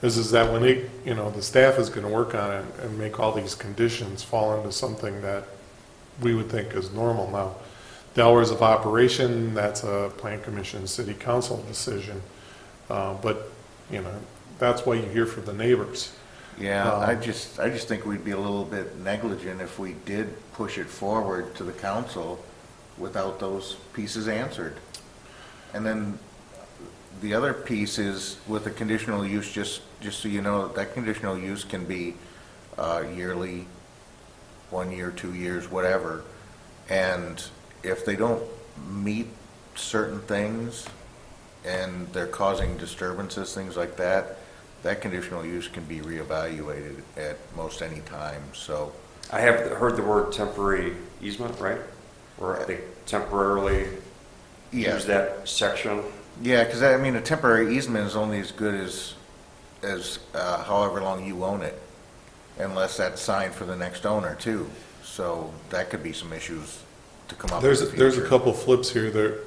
Is that when the staff is going to work on it and make all these conditions fall into something that we would think is normal. Now, the hours of operation, that's a Plan Commission, City Council decision, but that's why you hear from the neighbors. Yeah, I just think we'd be a little bit negligent if we did push it forward to the council without those pieces answered. And then the other piece is with a conditional use, just so you know, that conditional use can be yearly, 1 year, 2 years, whatever. And if they don't meet certain things and they're causing disturbances, things like that, that conditional use can be reevaluated at most any time. So I have heard the word temporary easement, right? Or they temporarily use that section. yeah, because I mean, a temporary easement is only as good as however long you own it, unless that's signed for the next owner too. So that could be some issues to come up with in the There's a future. couple flips here.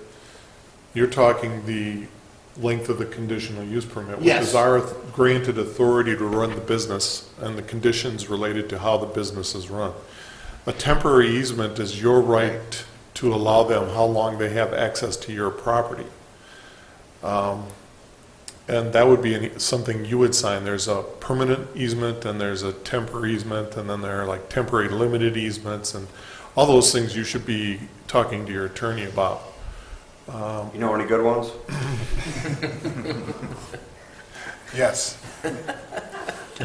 You're talking the length of the conditional use permit, which Yes. is our granted authority to run the business and the conditions related to how the business is run. A temporary easement is your right to allow them how long they have access to your property. And that would be something you would sign. There's a permanent easement and there's a temporary easement, and then there are like temporary limited easements, and all those things you should be talking to your attorney about. You know any good ones? Yes,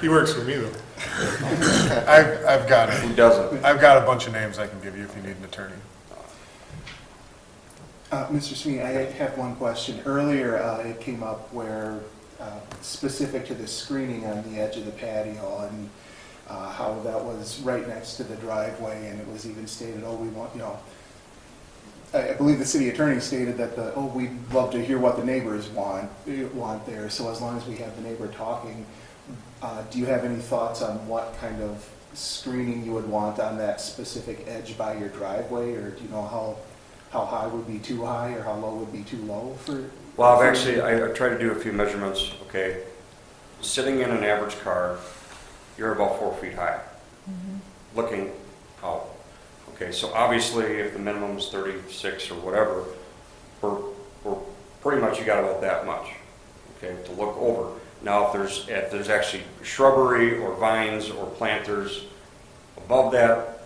He works for me, though. I've got it. Who doesn't? I've got a bunch of names I can give you if you need an attorney. Mr. Sweeney, I have one question. Earlier, it came up where, specific to the screening on the edge of the patio and how that was right next to the driveway, and it was even stated, oh, we want, I believe the city attorney stated that we'd love to hear what the neighbors want there, so as long as we have the neighbor talking, do you have any thoughts on what kind of screening you would want on that specific edge by your driveway, or do you know how high would be too high or how low would be too low for? Well, I tried to do a few measurements, okay? Sitting in an average car, you're about 4 feet high, looking out. Okay, so obviously if the minimum is 36 or whatever, we're pretty much, you got about that much, okay, to look over. Now, if there's actually shrubbery or vines or planters above that,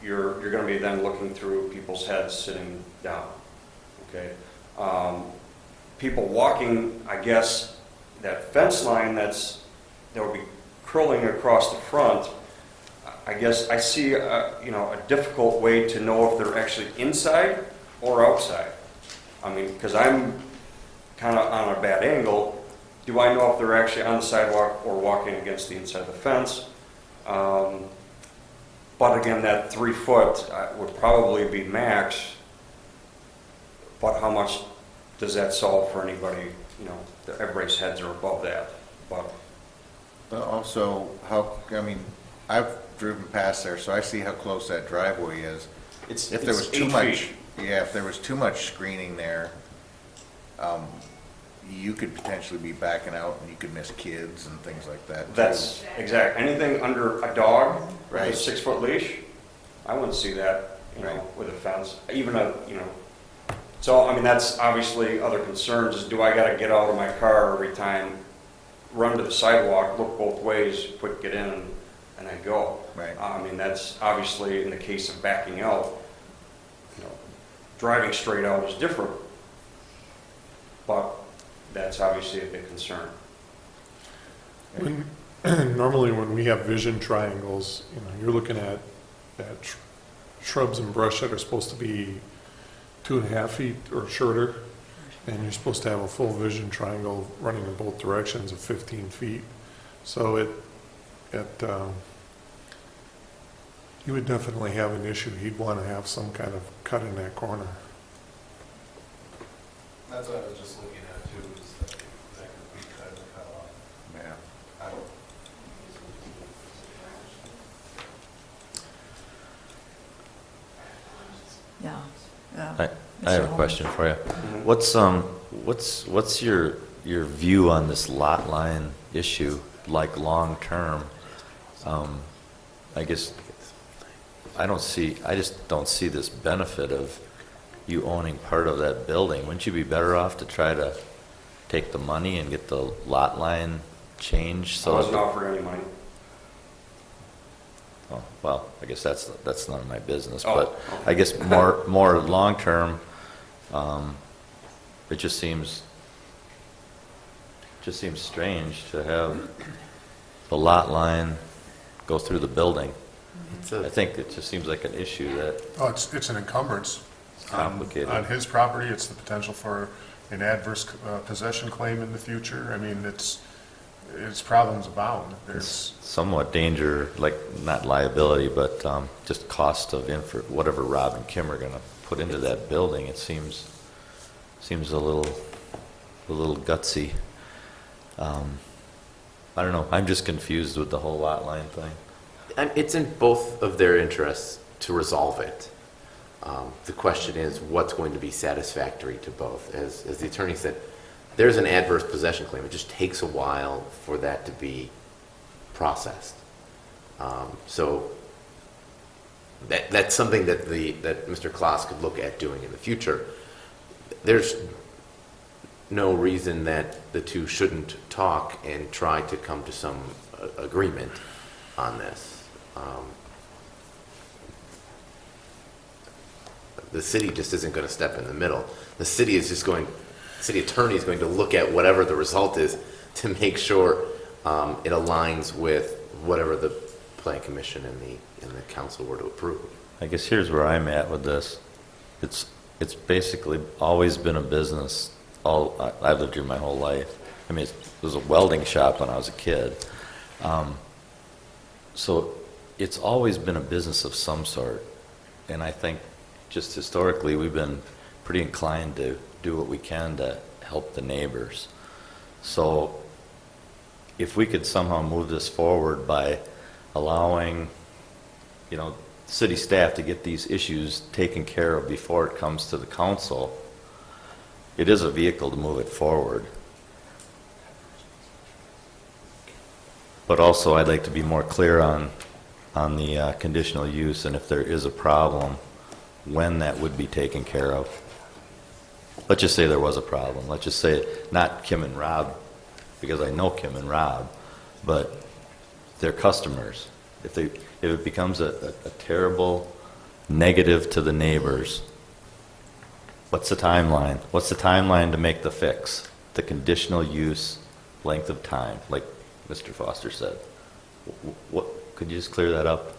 you're going to be then looking through people's heads sitting down, okay? People walking, I guess, that fence line that would be curling across the front, I guess I see a difficult way to know if they're actually inside or outside. I mean, because I'm kind of on a bad angle. Do I know if they're actually on the sidewalk or walking against the inside of the fence? But again, that 3 foot would probably be max. But how much does that solve for anybody? Everybody's heads are above that. But Also, I've driven past there, so I see how close that driveway is. If there was too 8 much, feet. yeah, if there was too much screening there, you could potentially be backing out and you could miss kids and things like that too. That's exact. Anything under a dog with a Right. 6 foot leash, I wouldn't see that, Right. with a fence. Even So, I mean, that's obviously other concerns is do I got to get out of my car every time, run to the sidewalk, look both ways, quick get in, and then go. Right. I mean, that's obviously in the case of backing out, driving straight out is different. But that's obviously a big concern. Normally, when we have vision triangles, you're looking at shrubs and brush that are supposed to be 2.5 feet or shorter, and you're supposed to have a full vision triangle running in both directions of 15 feet. So you would definitely have an issue. He'd want to have some kind of cut in that corner. That's what I was just looking at too, is that could be kind of cut off. Yeah. I don't. Yeah. I have a question for you. What's your view on this lot line issue, like long term? I guess I just don't see this benefit of you owning part of that building. Wouldn't you be better off to try to take the money and get the lot line changed? I wasn't offered any money. Oh, well, I guess that's none of my business, Oh, but okay. I guess more long term, it just seems strange to have the lot line go through the building. I think it just seems like an issue that Oh, it's an encumbrance. Complicated. On his property, it's the potential for an adverse possession claim in the future. I mean, it's problems abound. it's somewhat danger, like not liability, but just cost of whatever Rob and Kim are going to put into that building. It seems a little gutsy. I don't know. I'm just confused with the whole lot line thing. And it's in both of their interests to resolve it. The question is, what's going to be satisfactory to both? As the attorney said, there's an adverse possession claim. It just takes a while for that to be processed. So that's something that Mr. Klaas could look at doing in the future. There's no reason that the two shouldn't talk and try to come to some agreement on this. The city just isn't going to step in the middle. The city is just going, city attorney is going to look at whatever the result is to make sure it aligns with whatever the plan commission and the council were to approve. I guess here's where I'm at with this. It's basically always been a business. I've lived here my whole life. I mean, it was a welding shop when I was a kid. So it's always been a business of some sort. And I think just historically, we've been pretty inclined to do what we can to help the neighbors. So if we could somehow move this forward by allowing, city staff to get these issues taken care of before it comes to the council, it is a vehicle to move it forward. But also, I'd like to be more clear on the conditional use, and if there is a problem, when that would be taken care of. Let's just say there was a problem. Let's just say not Kim and Rob, because I know Kim and Rob, but they're customers. If it becomes a terrible negative to the neighbors, what's the timeline? What's the timeline to make the fix? The conditional use length of time, like Mr. Foster said. What could you just clear that up?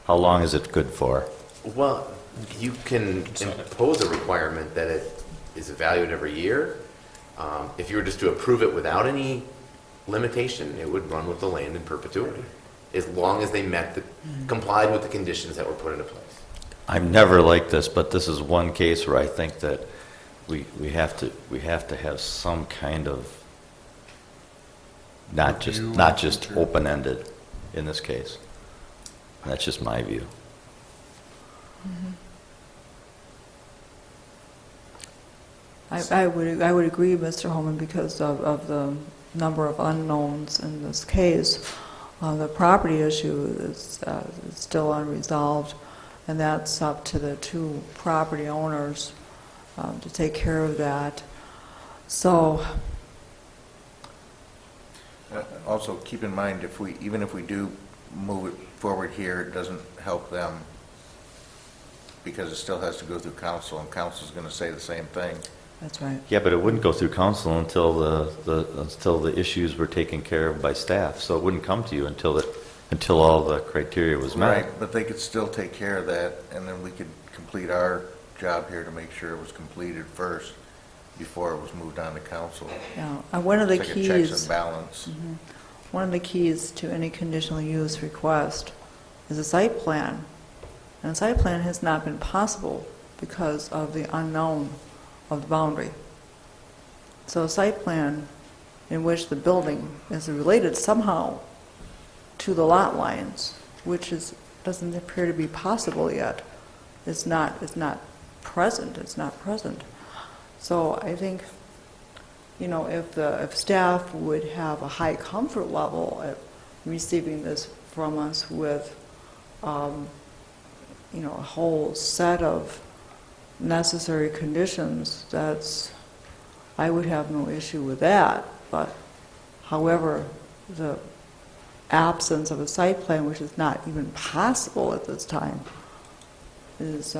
How long is it good for? Well, you can impose a requirement that it is evaluated every year. If you were just to approve it without any limitation, it would run with the land in perpetuity, as long as they complied with the conditions that were put into place. I'm never like this, but this is one case where I think that we have to have some kind of not just open-ended in this case. And that's just my view. I would agree, Mr. Holman, because of the number of unknowns in this case. The property issue is still unresolved, and that's up to the two property owners to take care of that. So, Also, keep in mind, even if we do move it forward here, it doesn't help them because it still has to go through council, and council's going to say the same thing. that's right. Yeah, but it wouldn't go through council until the issues were taken care of by staff. So it wouldn't come to you until all the criteria was met. Right, but they could still take care of that, and then we could complete our job here to make sure it was completed first before it was moved on to council. Yeah, and one of the It's like a checks keys. and balance. One of the keys to any conditional use request is a site plan. And a site plan has not been possible because of the unknown of the boundary. So a site plan in which the building is related somehow to the lot lines, which doesn't appear to be possible yet, is not present. It's not present. So I think, if staff would have a high comfort level at receiving this from us with, a whole set of necessary conditions, I would have no issue with that. But however, the absence of a site plan, which is not even possible at this time, is,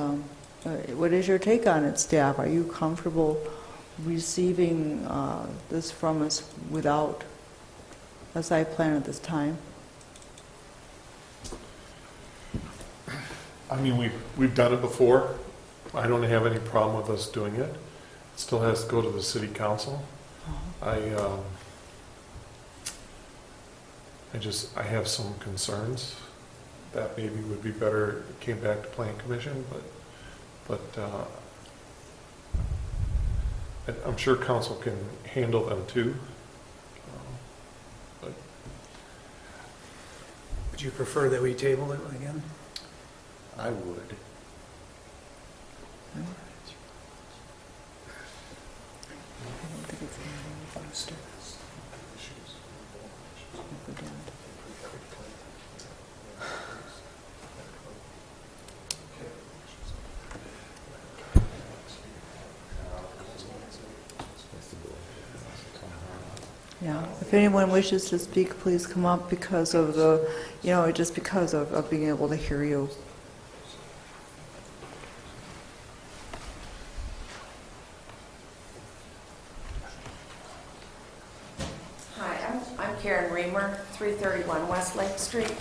what is your take on it, staff? Are you comfortable receiving this from us without a site plan at this time? I mean, we've done it before. I don't have any problem with us doing it. It still has to go to the city council. I have some concerns that maybe would be better if it came back to plan commission, but I'm sure council can handle them too. But Would you prefer that we table it again? I would. Yeah, if anyone wishes to speak, please come up because of just because of being able to hear you. Karen Reamer, 331 West Lake Street.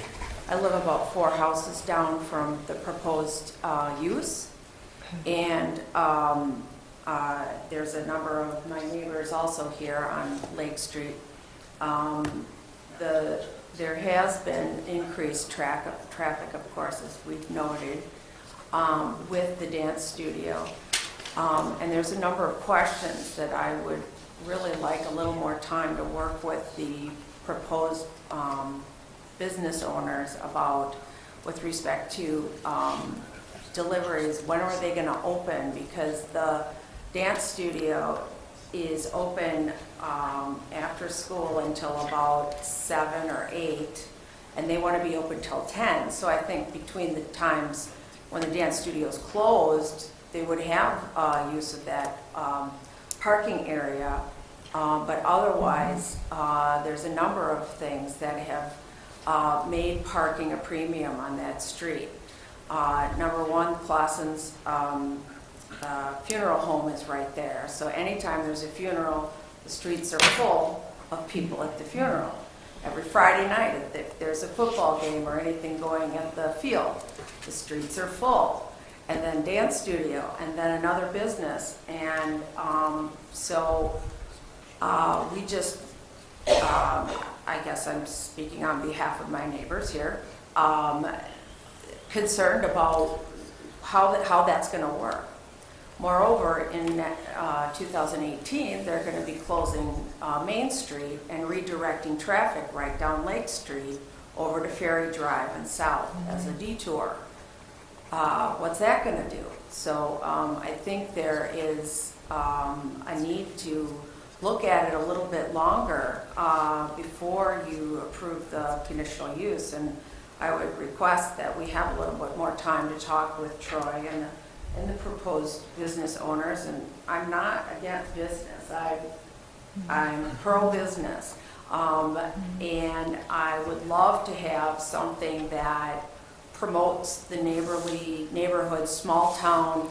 I live about 4 houses down from the proposed use. And there's a number of my neighbors also here on Lake Street. There has been increased traffic, of course, as we've noted, with the dance studio. And there's a number of questions that I would really like a little more time to work with the proposed business owners about with respect to deliveries. When are they going to open? Because the dance studio is open after school until about 7 or 8, and they want to be open till 10. So I think between the times when the dance studio is closed, they would have use of that parking area. But otherwise, there's a number of things that have made parking a premium on that street. Number one, Clausen's funeral home is right there. So anytime there's a funeral, the streets are full of people at the funeral. Every Friday night, if there's a football game or anything going at the field, the streets are full. And then dance studio, and then another business. And we just, I guess I'm speaking on behalf of my neighbors here, concerned about how that's going to work. Moreover, in 2018, they're going to be closing Main Street and redirecting traffic right down Lake Street over to Ferry Drive and south as a detour. What's that going to do? So I think there is a need to look at it a little bit longer before you approve the conditional use. And I would request that we have a little bit more time to talk with Troy and the proposed business owners. And I'm not against business. I'm pro-business. And I would love to have something that promotes the neighborhood, small town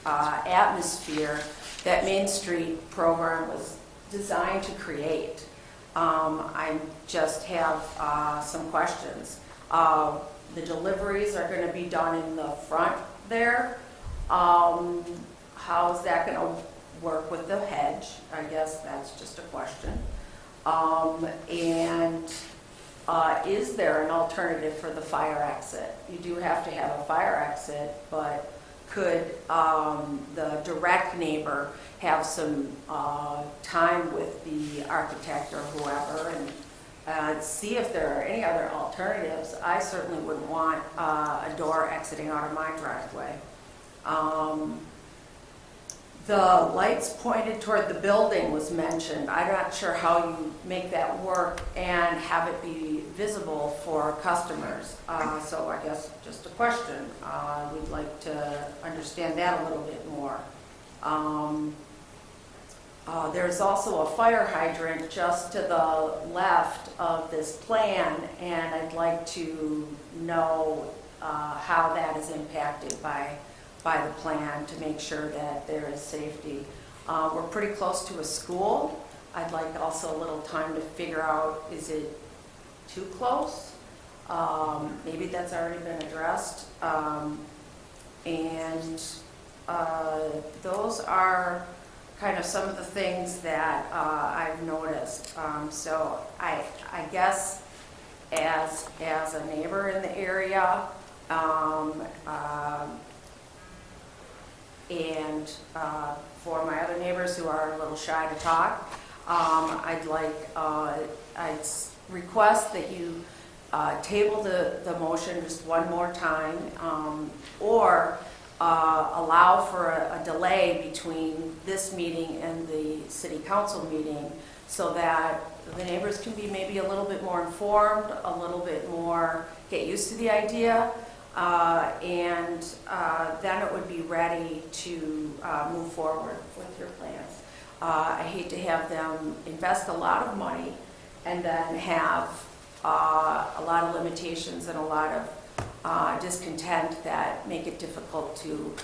atmosphere that Main Street program was designed to create. I just have some questions. The deliveries are going to be done in the front there. How is that going to work with the hedge? I guess that's just a question. Is there an alternative for the fire exit? You do have to have a fire exit, but could the direct neighbor have some time with the architect or whoever and see if there are any other alternatives? I certainly wouldn't want a door exiting out of my driveway. The lights pointed toward the building was mentioned. I'm not sure how you make that work and have it be visible for customers. So I guess just a question. We'd like to understand that a little bit more. There's also a fire hydrant just to the left of this plan, and I'd like to know how that is impacted by the plan to make sure that there is safety. We're pretty close to a school. I'd like also a little time to figure out, is it too close? Maybe that's already been addressed. Those are kind of some of the things that I've noticed. So I guess as a neighbor in the area, and for my other neighbors who are a little shy to talk, I'd request that you table the motion just one more time, or allow for a delay between this meeting and the city council meeting, so that the neighbors can be maybe a little bit more informed, a little bit more, get used to the idea, and then it would be ready to move forward with your plans. I hate to have them invest a lot of money and then have a lot of limitations and a lot of discontent that make it difficult to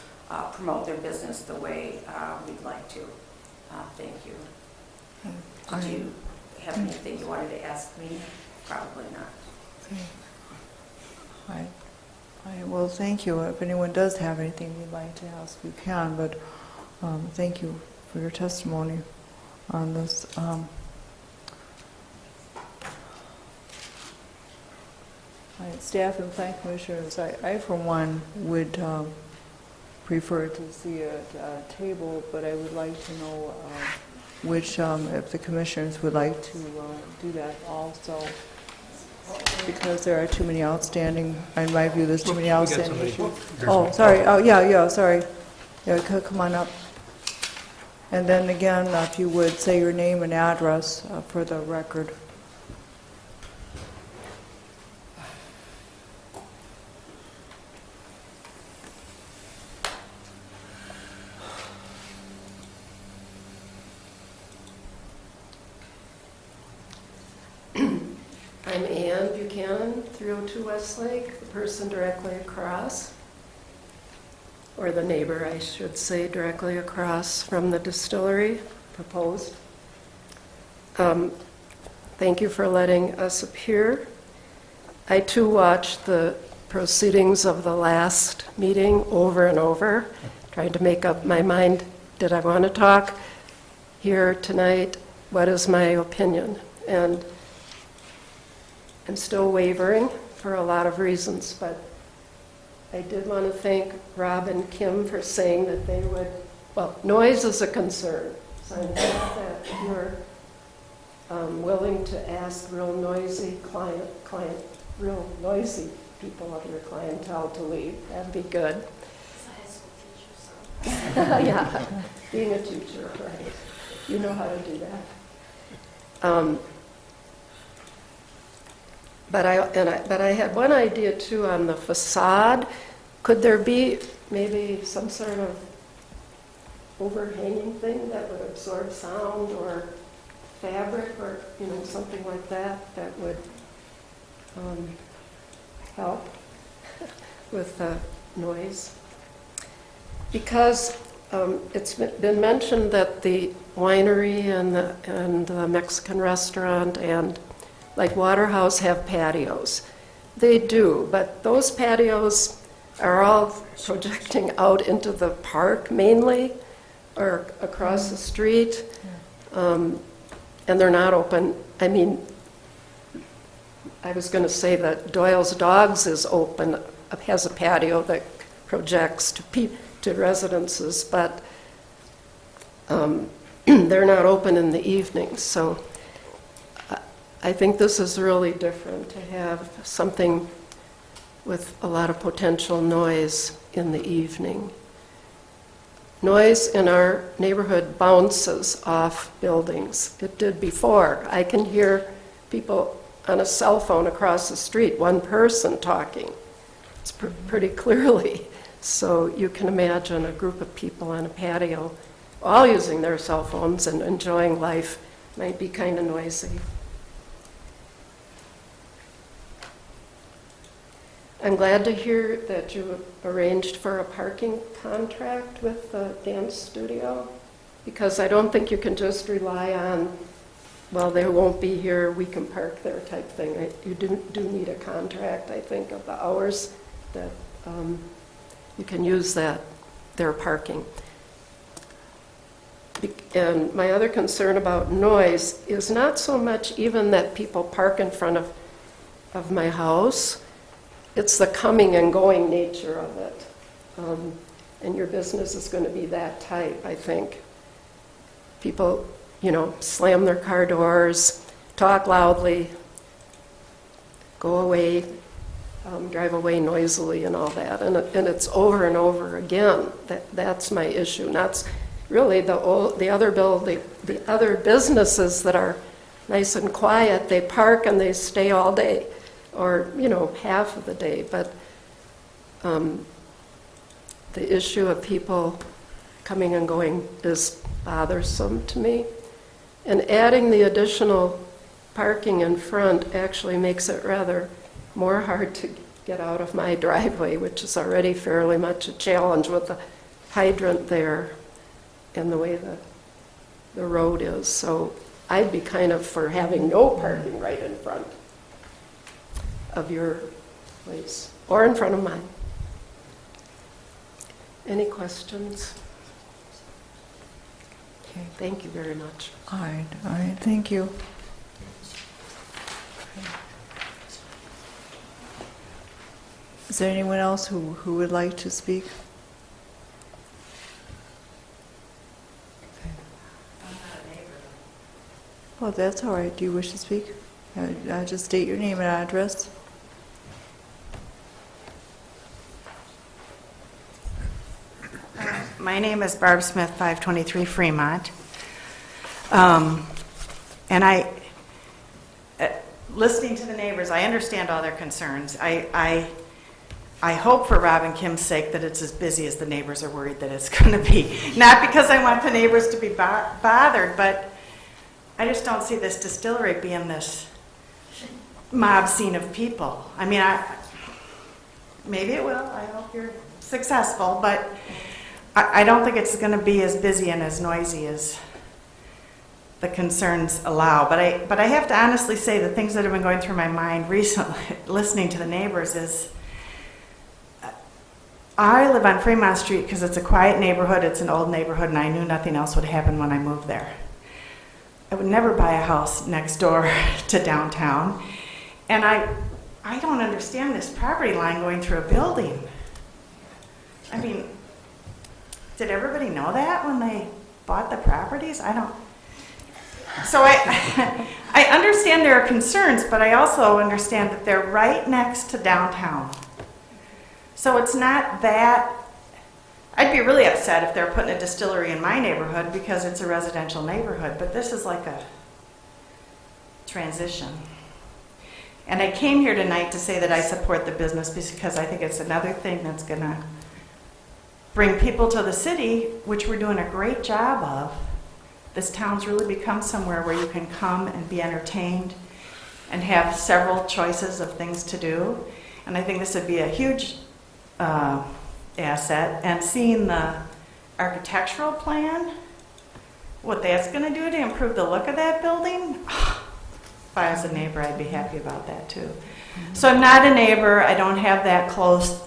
promote their business the way we'd like to. Thank you. have anything you wanted to ask me? Probably not. Well, thank you. If anyone does have anything you'd like to ask, you can, but thank you for your testimony on this. Staff and plan commissioners, I for one would prefer to see a table, but I would like to know which, if the commissioners would like to do that also, because there are too many outstanding, in my view, there's too many outstanding issues. Oh, sorry, oh, yeah, sorry. Yeah, come on up. And then again, if you would say your name and address for the record. I'm Ann Buchanan, 302 Westlake, the person directly across, or the neighbor, I should say, directly across from the distillery, proposed. Thank you for letting us appear. I too watched the proceedings of the last meeting over and over, trying to make up my mind, did I want to talk here tonight? What is my opinion? And I'm still wavering for a lot of reasons, but I did want to thank Rob and Kim for saying that they would, well, noise is a concern. So I'm glad that you're willing to ask real noisy real noisy people of your clientele to leave. That'd be good. As a high school teacher, so. Yeah, being a teacher, right. You know how to do that. But I had one idea too on the facade. Could there be maybe some sort of overhanging thing that would absorb sound, or fabric, or something like that that would help with the noise? Because it's been mentioned that the winery and the Mexican restaurant and like Waterhouse have patios. They do, but those patios are all projecting out into the park mainly, or across the street, and they're not open. I mean, I was going to say that Doyle's Dogs is open, has a patio that projects to residences, but they're not open in the evenings. So I think this is really different, to have something with a lot of potential noise in the evening. Noise in our neighborhood bounces off buildings. It did before. I can hear people on a cell phone across the street, one person talking. It's pretty clearly. So you can imagine a group of people on a patio all using their cell phones and enjoying life might be kind of noisy. I'm glad to hear that you arranged for a parking contract with the dance studio, because I don't think you can just rely on, well, they won't be here, we can park there type thing. You do need a contract, I think, of the hours that you can use their parking. And my other concern about noise is not so much even that people park in front of my house. It's the coming and going nature of it. And your business is going to be that type, I think. People, slam their car doors, talk loudly, go away, drive away noisily and all that. And it's over and over again. That's my issue. And that's really the other businesses that are nice and quiet. They park and they stay all day, or half of the day. But the issue of people coming and going is bothersome to me. And adding the additional parking in front actually makes it rather more hard to get out of my driveway, which is already fairly much a challenge with the hydrant there and the way the road is. So I'd be kind of for having no parking right in front of your place, or in front of mine. Any questions? Okay. Thank you very much. All right, thank you. Is there anyone else who would like to speak? Well, that's all right. Do you wish to speak? Just state your name and address. My name is Barb Smith, 523 Fremont. And listening to the neighbors, I understand all their concerns. I hope for Rob and Kim's sake that it's as busy as the neighbors are worried that it's going to be. Not because I want the neighbors to be bothered, but I just don't see this distillery being this mob scene of people. I mean, maybe it will. I hope you're successful, but I don't think it's going to be as busy and as noisy as the concerns allow. But I have to honestly say the things that have been going through my mind recently, listening to the neighbors, is I live on Fremont Street because it's a quiet neighborhood, it's an old neighborhood, and I knew nothing else would happen when I moved there. I would never buy a house next door to downtown. And I don't understand this property line going through a building. I mean, did everybody know that when they bought the properties? I don't. So I understand there are concerns, but I also understand that they're right next to downtown. So it's not that. I'd be really upset if they're putting a distillery in my neighborhood because it's a residential neighborhood, but this is like a transition. And I came here tonight to say that I support the business because I think it's another thing that's going to bring people to the city, which we're doing a great job of. This town's really become somewhere where you can come and be entertained and have several choices of things to do. And I think this would be a huge asset. And seeing the architectural plan, what that's going to do to improve the look of that building, if I was a neighbor, I'd be happy about that too. So I'm not a neighbor. I don't have that close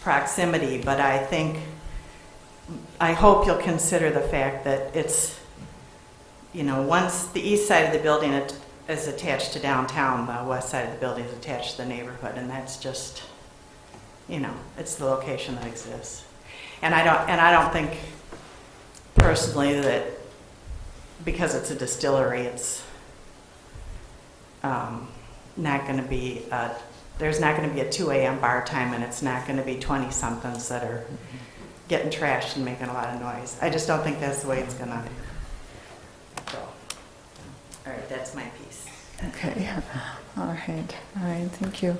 proximity, but I hope you'll consider the fact that it's, once the east side of the building is attached to downtown, the west side of the building is attached to the neighborhood, and that's just, it's the location that exists. And I don't think personally that because it's a distillery, it's not going to be there's not going to be a 2 a.m. bar time, and it's not going to be 20-somethings that are getting trashed and making a lot of noise. I just don't think that's the way it's going to go. All right, that's my piece. Okay. All right, thank you.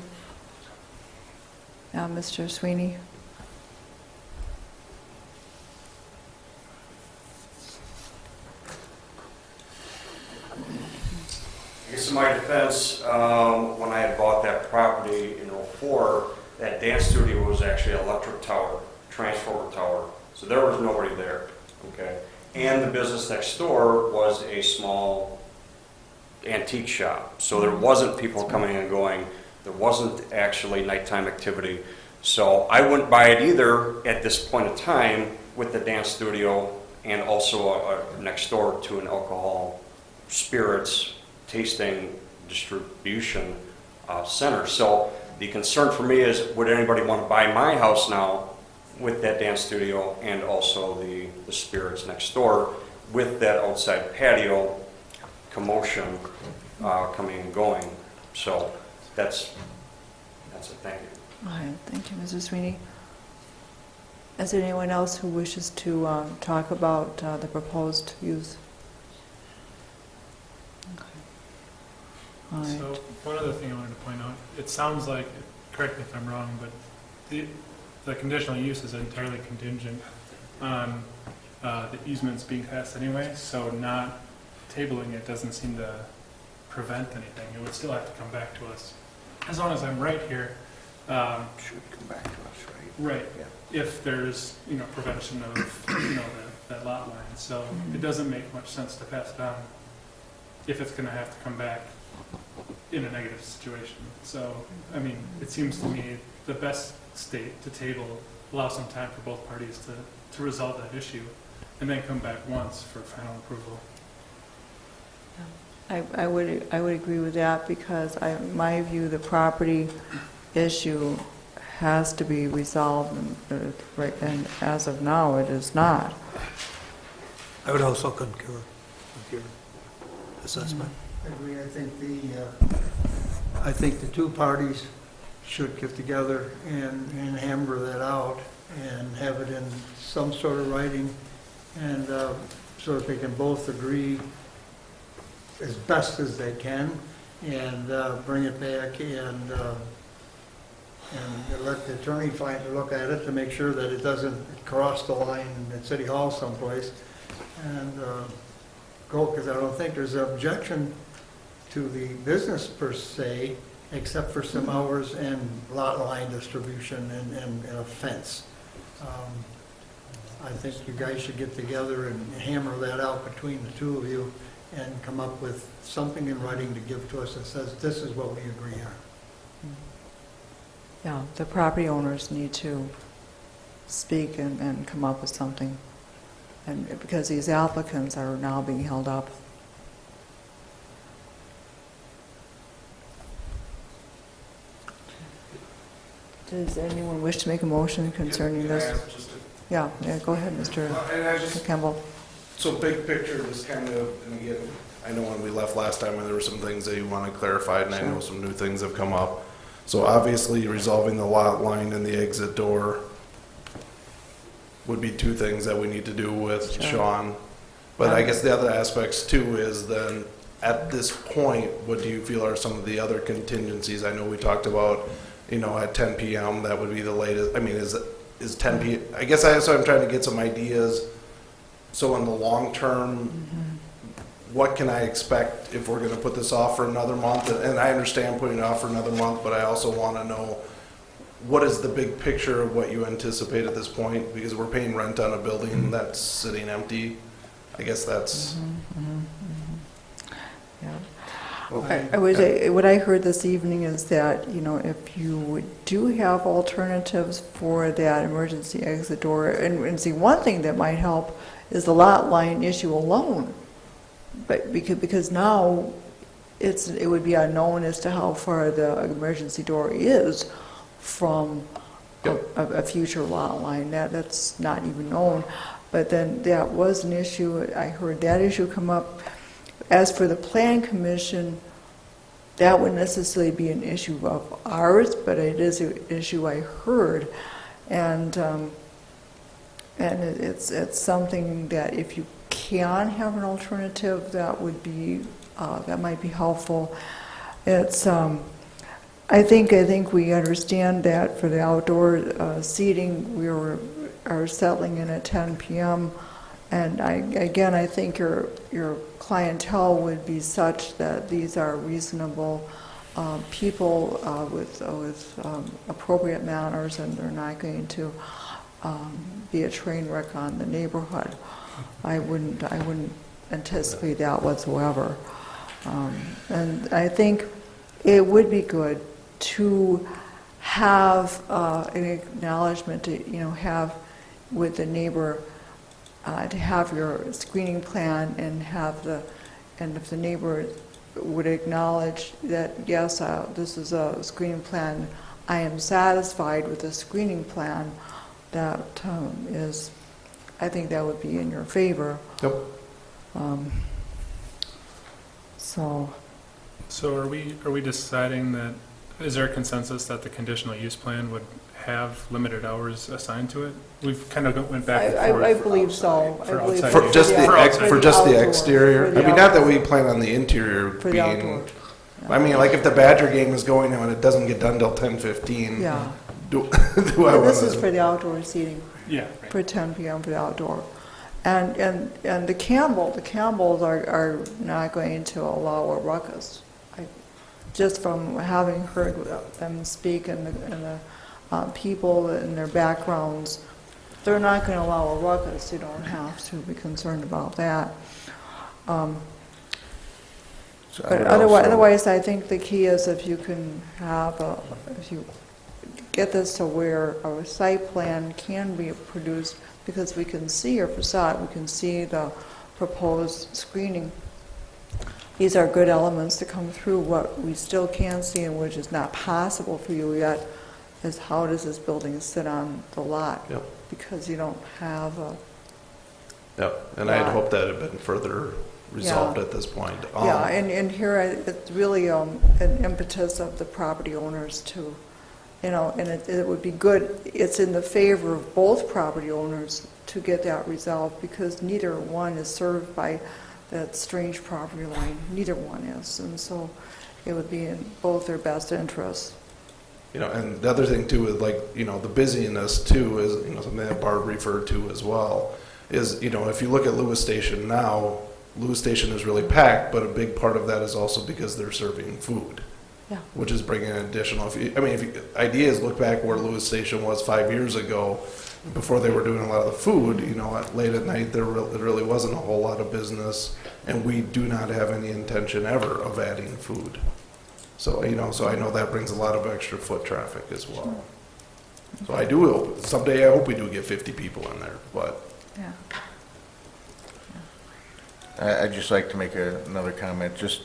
Now, Mr. Sweeney. I guess in my defense, when I had bought that property in '04, that dance studio was actually an electric tower, transformer tower. So there was nobody there, okay? And the business next door was a small antique shop. So there wasn't people coming and going. There wasn't actually nighttime activity. So I wouldn't buy it either at this point in time with the dance studio and also next door to an alcohol, spirits, tasting, distribution center. So the concern for me is, would anybody want to buy my house now with that dance studio and also the spirits next door with that outside patio commotion coming and going? So that's it. Thank you. All right, thank you, Mrs. Sweeney. Is there anyone else who wishes to talk about the proposed use? Okay. All right. So one other thing I wanted to point out, it sounds like, correct me if I'm wrong, but the conditional use is entirely contingent on the easements being passed anyway, so not tabling it doesn't seem to prevent anything. It would still have to come back to us. As long as I'm right here. Should come back to us, right? Right. Yeah. If there's, prevention of, that lot line. So it doesn't make much sense to pass it on if it's going to have to come back in a negative situation. So, I mean, it seems to me the best state to table, allow some time for both parties to resolve that issue, and then come back once for final approval. I would agree with that, because in my view, the property issue has to be resolved, and as of now, it is not. I would also concur with your assessment. I agree. I think the two parties should get together and hammer that out and have it in some sort of writing, and so that they can both agree as best as they can, and bring it back and let the attorney look at it to make sure that it doesn't cross the line at City Hall someplace, and go, because I don't think there's an objection to the business per se, except for some hours and lot line distribution and a fence. I think you guys should get together and hammer that out between the two of you and come up with something in writing to give to us that says this is what we agree on. Yeah, the property owners need to speak and come up with something, and because these applicants are now being held up. Does anyone wish to make a motion concerning this? Yeah, go ahead, Mr. Campbell. So big picture, just kind of, and again, I know when we left last time, there were some things that you wanted clarified, and I know some new things have come up. So obviously, resolving the lot line and the exit door would be two things that we need to do with Sean. But I guess the other aspects too is then, at this point, what do you feel are some of the other contingencies? I know we talked about, at 10 p.m., that would be the latest. I mean, is 10 p.m., I guess I'm trying to get some ideas. So in the long term, what can I expect if we're going to put this off for another month? And I understand putting it off for another month, but I also want to know, what is the big picture of what you anticipate at this point? Because we're paying rent on a building that's sitting empty. I guess that's... Yeah. What I heard this evening is that, if you do have alternatives for that emergency exit door, and see, one thing that might help is the lot line issue alone, but because now it would be unknown as to how far the emergency door is from a future lot line. That's not even known. But then that was an issue. I heard that issue come up. As for the Plan Commission, that wouldn't necessarily be an issue of ours, but it is an issue I heard, and it's something that if you can have an alternative, that would be that might be helpful. It's I think we understand that for the outdoor seating, we are settling in at 10 p.m. And I think your clientele would be such that these are reasonable people with appropriate manners, and they're not going to be a train wreck on the neighborhood. I wouldn't anticipate that whatsoever. And I think it would be good to have an acknowledgement to have with the neighbor. To have your screening plan and if the neighbor would acknowledge that, yes, this is a screening plan, I am satisfied with the screening plan, that is, I think that would be in your favor. Yep. So are we deciding that, is there a consensus that the conditional use plan would have limited hours assigned to it? We've kind of went back and forth. I believe so. For just the exterior. I mean, not that we plan on the interior being. I mean, like if the Badger game is going on, it doesn't get done till 10:15. Yeah. Do I This is for the outdoor seating. Yeah. Right. For 10 p.m. for the outdoor, and the Campbells are not going to allow a ruckus. Just from having heard them speak and the people and their backgrounds, they're not going to allow a ruckus. You don't have to be concerned about that. So I But would otherwise, I think the key is if you can have if you get this to where a site plan can be produced, because we can see your facade, we can see the proposed screening. These are good elements to come through. What we still can see, and which is not possible for you yet, is how does this building sit on the lot? Yep. Because you don't have a... Yep, and I'd hope that had been further resolved at this point. Yeah, and here it's really an impetus of the property owners to, and it would be good, it's in the favor of both property owners to get that resolved, because neither one is served by that strange property line. Neither one is, and so it would be in both their best interests. And the other thing too is the busyness too is, something that Barb referred to as well, is, if you look at Lewis Station now, Lewis Station is really packed, but a big part of that is also because they're serving food. Yeah. Which is bringing in additional, idea is look back where Lewis Station was 5 years ago, before they were doing a lot of the food, late at night, there really wasn't a whole lot of business, and we do not have any intention ever of adding food. So, so I know that brings a lot of extra foot traffic as well. So I do hope, someday I hope we do get 50 people in there, but. Yeah. I'd just like to make another comment, just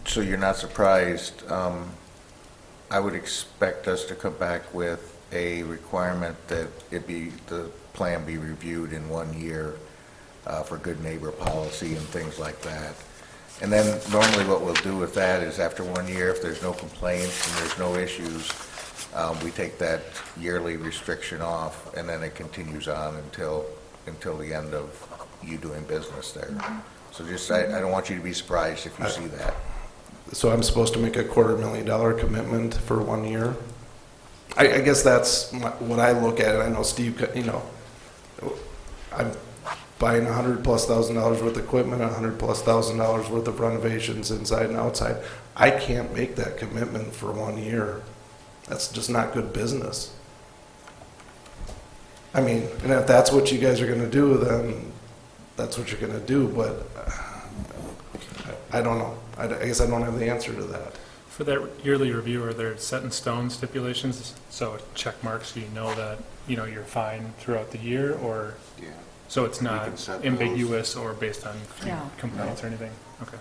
so you're not surprised. I would expect us to come back with a requirement that the plan be reviewed in 1 year for good neighbor policy and things like that. And then normally what we'll do with that is after 1 year, if there's no complaints and there's no issues, we take that yearly restriction off, and then it continues on until the end of you doing business there. So just, I don't want you to be surprised if you see that. So I'm supposed to make a $250,000 commitment for 1 year? I guess that's what I look at, and I know Steve, I'm buying $100,000+ worth of equipment, $100,000+ worth of renovations inside and outside. I can't make that commitment for 1 year. That's just not good business. And if that's what you guys are going to do, then that's what you're going to do, but I don't know. I guess I don't have the answer to that. For that yearly review, are there set in stone stipulations, so check marks so you know that, you're fine throughout the year, or Yeah. so it's We not can set ambiguous or based on Yeah. complaints or anything? Okay.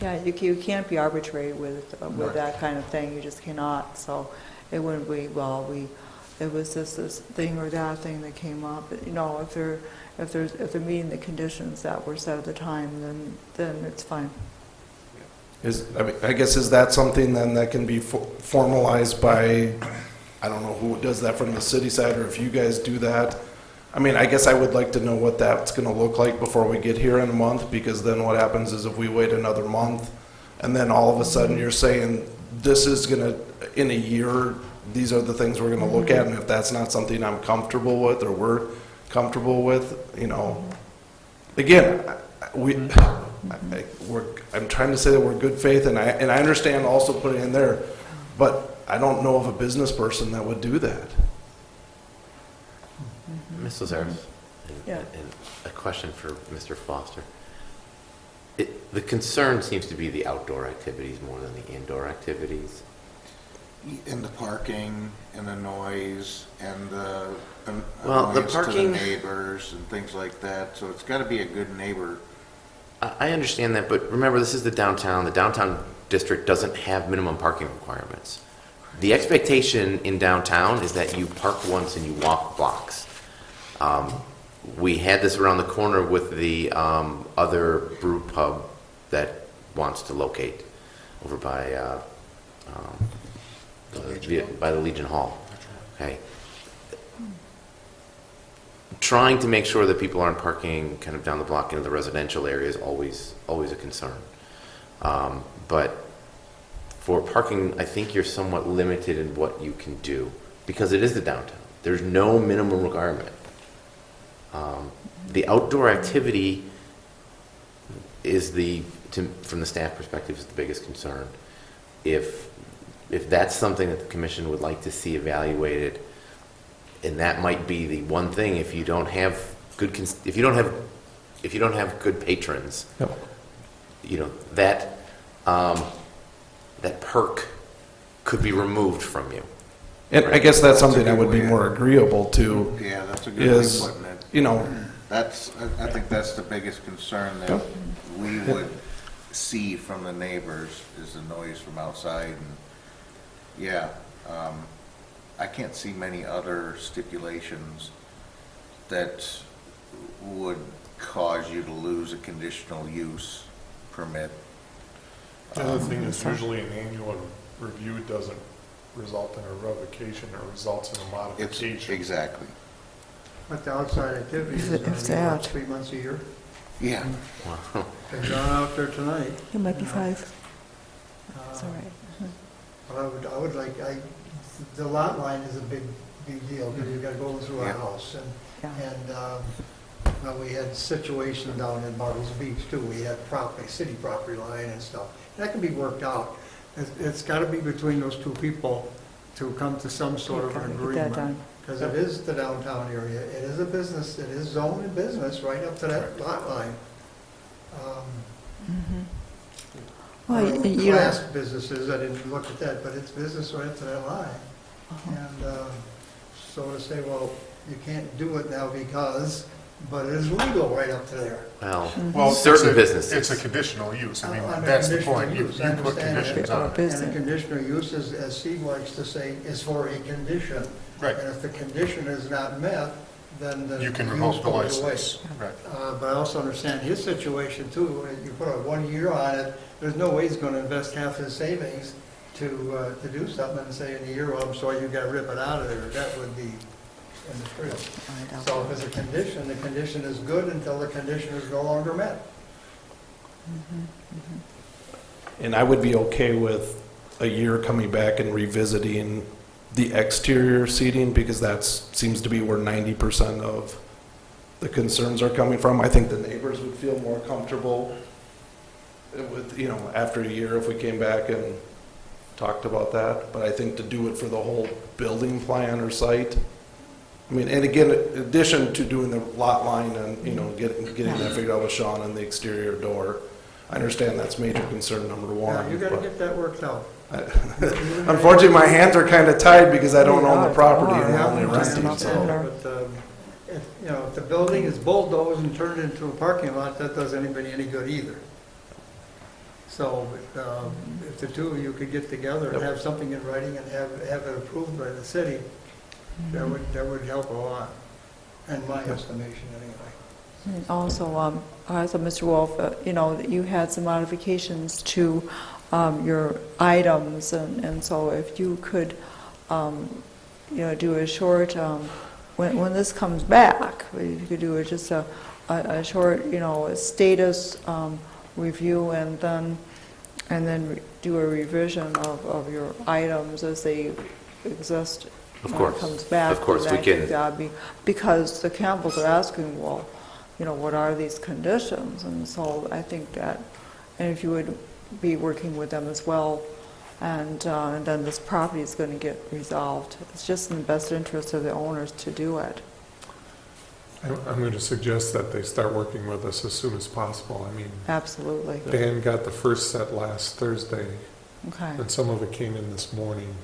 Yeah, you can't be arbitrary with Right. that kind of thing. You just cannot. So it wouldn't be, it was this thing or that thing that came up. If they're meeting the conditions that were set at the time, then it's fine. I guess, is that something then that can be formalized by, I don't know who does that from the city side, or if you guys do that? I guess I would like to know what that's going to look like before we get here in a month, because then what happens is if we wait another month, and then all of a sudden you're saying, this is going to, in a year, these are the things we're going to look at, and if that's not something I'm comfortable with, or we're comfortable with, again, I'm trying to say that we're good faith, and I understand also putting in there, but I don't know of a business person that would do that. Ms. Lazaris, Yeah. and a question for Mr. Foster. The concern seems to be the outdoor activities more than the indoor activities. In the parking, and the noise, and the Well, the annoyance to the parking- neighbors and things like that, so it's gotta be a good neighbor. I understand that, but remember, this is the downtown. The downtown district doesn't have minimum parking requirements. The expectation in downtown is that you park once and you walk blocks. We had this around the corner with the other brew pub that wants to locate over by the Legion Hall. Okay. Trying to make sure that people aren't parking kind of down the block into the residential area is always a concern. But for parking, I think you're somewhat limited in what you can do because it is the downtown. There's no minimum requirement. The outdoor activity is from the staff perspective, is the biggest concern. If that's something that the commission would like to see evaluated, and that might be the one thing, if you don't have if you don't have good patrons, Yep. you know, that, that perk could be removed from you. And I guess that's something I would be more agreeable to, Yeah, that's a good way of is, putting it. you know, That's, I think that's the biggest concern that we would see from the neighbors is the noise from outside. And yeah, I can't see many other stipulations that would cause you to lose a conditional use permit. The other thing is usually an annual review doesn't result in a revocation, it results in a It's, modification. exactly. But the outside activity is If going to be that. about 3 months a year. Yeah. They've gone out there tonight. It might be Yeah. 5. Uh, It's all right. But I would like, the lot line is a big deal, because you've got to go through a Yeah. house. Yeah. Well, we had situation down in Martins Beach too, we had city property line and stuff. That can be worked out. It's got to be between those two people to come to some sort of an Gotta get that agreement. done. Because it is the downtown area, it is a business, it is zoned in business right up to that lot line. Well, you know, Class businesses, I didn't look at that, but it's business right up to that line. And so to say, well, you can't do it now because, but it is legal right up to there. Well, certain businesses. It's a conditional use. I mean, On a that's the conditional point. You use, I put understand conditions that. on it. And business. a conditional use, is, as Steve likes to say, is for a condition. Right. And if the condition is not met, then the You can use revoke the goes away. license. Right. But I also understand his situation too. You put a 1 year on it, there's no way he's going to invest half his savings to do something and say in a year, well, I'm sorry, you got to rip it out of there. That would be immaterial. So if it's a condition, the condition is good until the condition is no longer met. and I would be okay with a year coming back and revisiting the exterior seating, because that seems to be where 90% of the concerns are coming from. I think the neighbors would feel more comfortable with, you know, after a year if we came back and talked about that. But I think to do it for the whole building plan or site, I mean, and again, in addition to doing the lot line and, you know, getting that figured out with Sean and the exterior door, I understand that's major concern number one. Yeah, you got to but- get that worked out. Unfortunately, my hands are kind of tied because I don't own the property and Yeah, I'm only I renting, understand so. that, but, if the building is bulldozed and turned into a parking lot, that does anybody any good either. So, if the two of you could get together and have something in writing and have it approved by the city, that would help a lot, in my estimation anyway. And also, also, Mr. Wolff, you know, you had some modifications to your items, and so if you could, you know, do a short, when this comes back, you could do just a short, you know, a status review, and then do a revision of your items as they exist. Of when it course. comes back. Of course, And we I think can. that'd be, because the Campbells are asking, well, you know, what are these conditions? And so I think that, and if you would be working with them as well, and then this property is going to get resolved. It's just in the best interest of the owners to do it. I'm going to suggest that they start working with us as soon as possible. I mean, Absolutely. Dan got the first set last Thursday, Okay, and some of it came in this morning.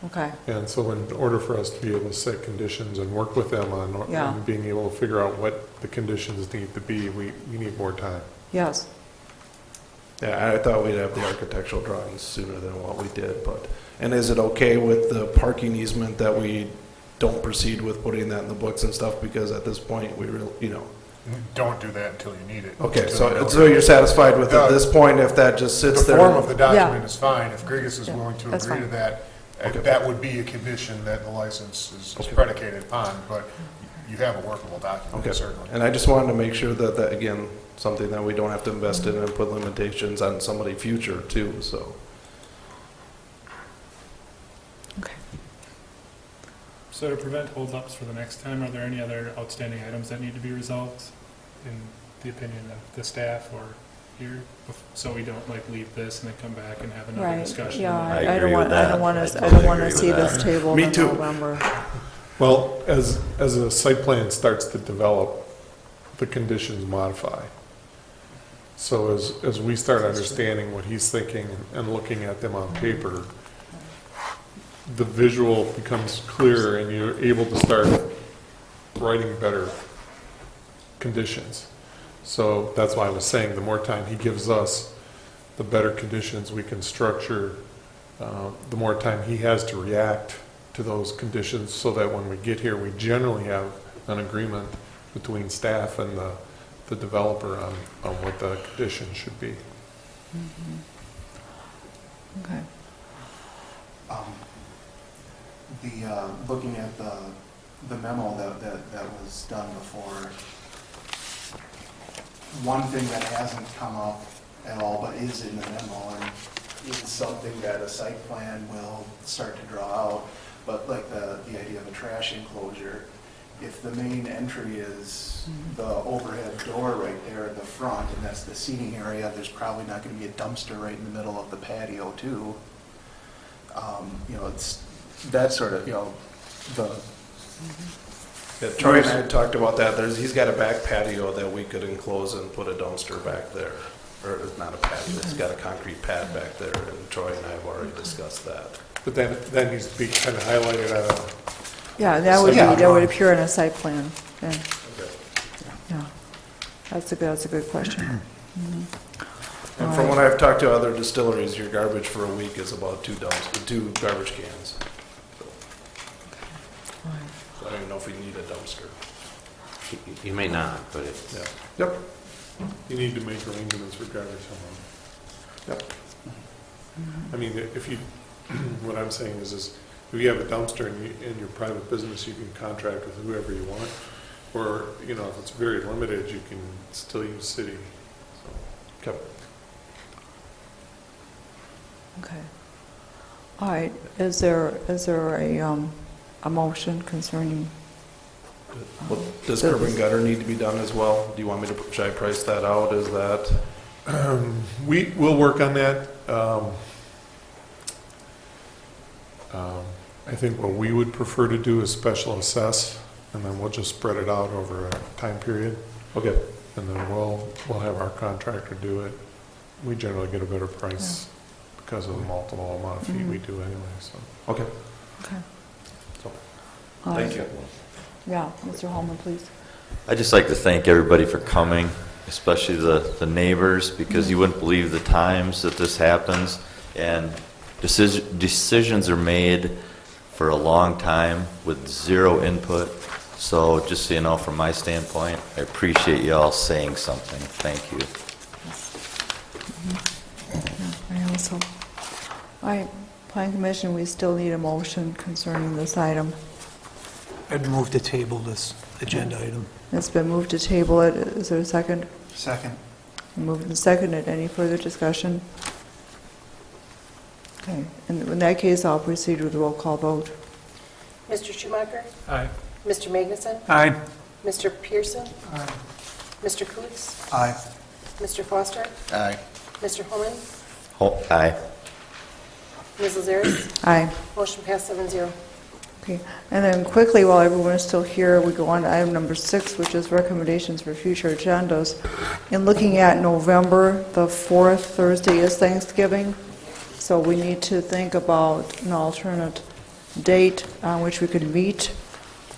okay, And so in order for us to be able to set conditions and work with them on Yeah. on being able to figure out what the conditions need to be, we need more time. yes. Yeah, I thought we'd have the architectural drawings sooner than what we did, but, and is it okay with the parking easement that we don't proceed with putting that in the books and stuff, because at this point, we really, you know. Don't do that until you need it. Okay, Until you know so you're satisfied with at The- this point, if that just sits The there? form of the document Yeah. is fine. If Grigas is Yeah, willing to that's agree to fine. that, Okay. that would be a condition that the license is Okay. predicated upon, but you have a workable document, Okay, certainly. and I just wanted to make sure that, again, something that we don't have to invest in and put limitations on somebody future too, so. Okay. So to prevent holdups for the next time, are there any other outstanding items that need to be resolved in the opinion of the staff or here? So we don't like leave this and then come back and have another Right, discussion? yeah, I I agree don't want, with I that. don't want I to, I totally don't want to agree see with this that. table Me in too. November. Well, as a site plan starts to develop, the conditions modify. So as we start understanding what he's thinking and looking at them on paper, the visual becomes clearer and you're able to start writing better conditions. So that's why I was saying the more time he gives us, the better conditions we can structure, the more time he has to react to those conditions, so that when we get here, we generally have an agreement between staff and the developer on what the conditions should be. Okay. Looking at the memo that was done before, one thing that hasn't come up at all, but is in the memo, and is something that a site plan will start to draw out, but like the idea of a trash enclosure, if the main entry is the overhead door right there at the front, and that's the seating area, there's probably not going to be a dumpster right in the middle of the patio too. It's that sort of, Yeah, Troy and I had talked about that. He's got a back patio that we could enclose and put a dumpster back there. Or it's not a patio, it's got a concrete pad back there, and Troy and I have already discussed that. But then that needs to be kind of highlighted on a... Yeah, that would appear on a site plan. Yeah. Okay. Yeah, that's a good question. And from what I've talked to other distilleries, your garbage for a week is about 2 garbage cans. So I don't even know if we need a dumpster. You may not, but it, Yeah. Yep. You need to make arrangements for garbage somehow. Yep. I mean, if you, what I'm saying is if you have a dumpster in your private business, you can contract with whoever you want. Or, if it's very limited, you can still use city. So. Okay. Okay. All right, is there a motion concerning? Well, does curb and gutter need to be done as well? Do you want me to, should I price that out? Is that? We'll work on that. I think what we would prefer to do is special assess, and then we'll just spread it out over a time period. Okay. And then we'll have our contractor do it. We generally get a better price because of the multiple amount of feet we do anyway, so. Okay. Okay. So, All thank right. you. Yeah, Mr. Holman, please. I'd just like to thank everybody for coming, especially the neighbors, because you wouldn't believe the times that this happens, and decisions are made for a long time with zero input. So just so you know, from my standpoint, I appreciate you all saying something. Thank you. Yeah, I also. All right, Plan Commission, we still need a motion concerning this item. I'd move to table this agenda item. It's been moved to table it. Is there a second? Second. Moved and seconded. Any further discussion? Okay, in that case, I'll proceed with the roll call vote. Mr. Schumacher? Aye. Mr. Magnuson? Aye. Mr. Pearson? Aye. Mr. Coots? Aye. Mr. Foster? Aye. Mr. Holman? Aye. Ms. Lazaris? Aye. Motion passed 7-0. Okay, and then quickly, while everyone is still here, we go on to item number 6, which is recommendations for future agendas. In looking at November, the 4th Thursday is Thanksgiving, so we need to think about an alternate date on which we could meet.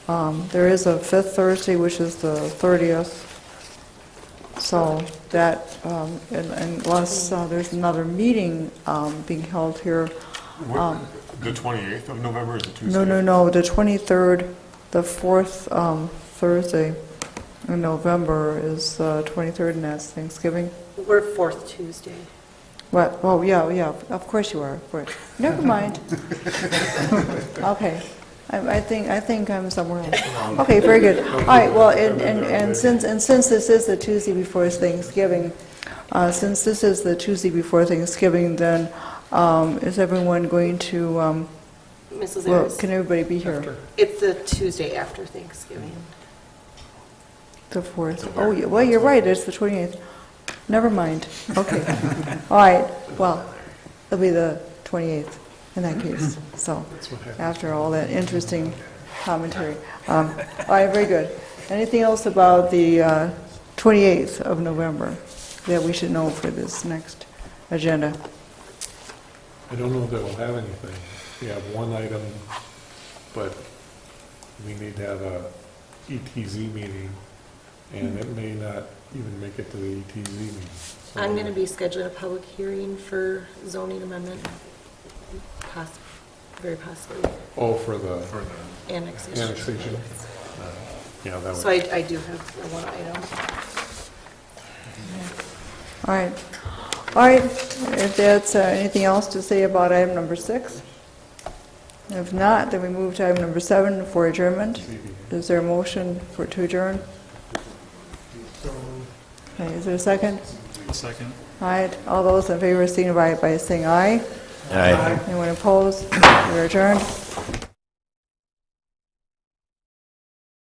There is a 5th Thursday, which is the 30th, so that, unless there's another meeting being held here. The 28th of November is a Tuesday? No, the 23rd, the 4th Thursday in November is 23rd, and that's Thanksgiving. We're fourth Tuesday. What? Oh, yeah, of course you are. Never mind. Okay. I think I'm somewhere else. Okay, very good. All right, well, and since this is the Tuesday before Thanksgiving, then is everyone going to, Ms. Lazaris? well, can everybody be here? It's the Tuesday after Thanksgiving. The 4th. Oh, yeah, well, you're right, it's the 28th. Never mind. Okay. All right, well, it'll be the 28th in that case. So, after all that interesting commentary. All right, very good. Anything else about the 28th of November that we should know for this next agenda? I don't know that we'll have anything. We have one item, but we need to have a ETZ meeting, and it may not even make it to the ETZ meeting. So- I'm going to be scheduling a public hearing for zoning amendment, very possibly Oh, for the annexation. annexation? Yeah, that So would, I do have one item. All right. All right, if that's anything else to say about item number 6? If not, then we move to item number 7 for adjournment. Is there a motion to adjourn? Okay, is there a second? Second. All right, all those in favor signify by saying aye. Aye. Anyone opposed? We're adjourned.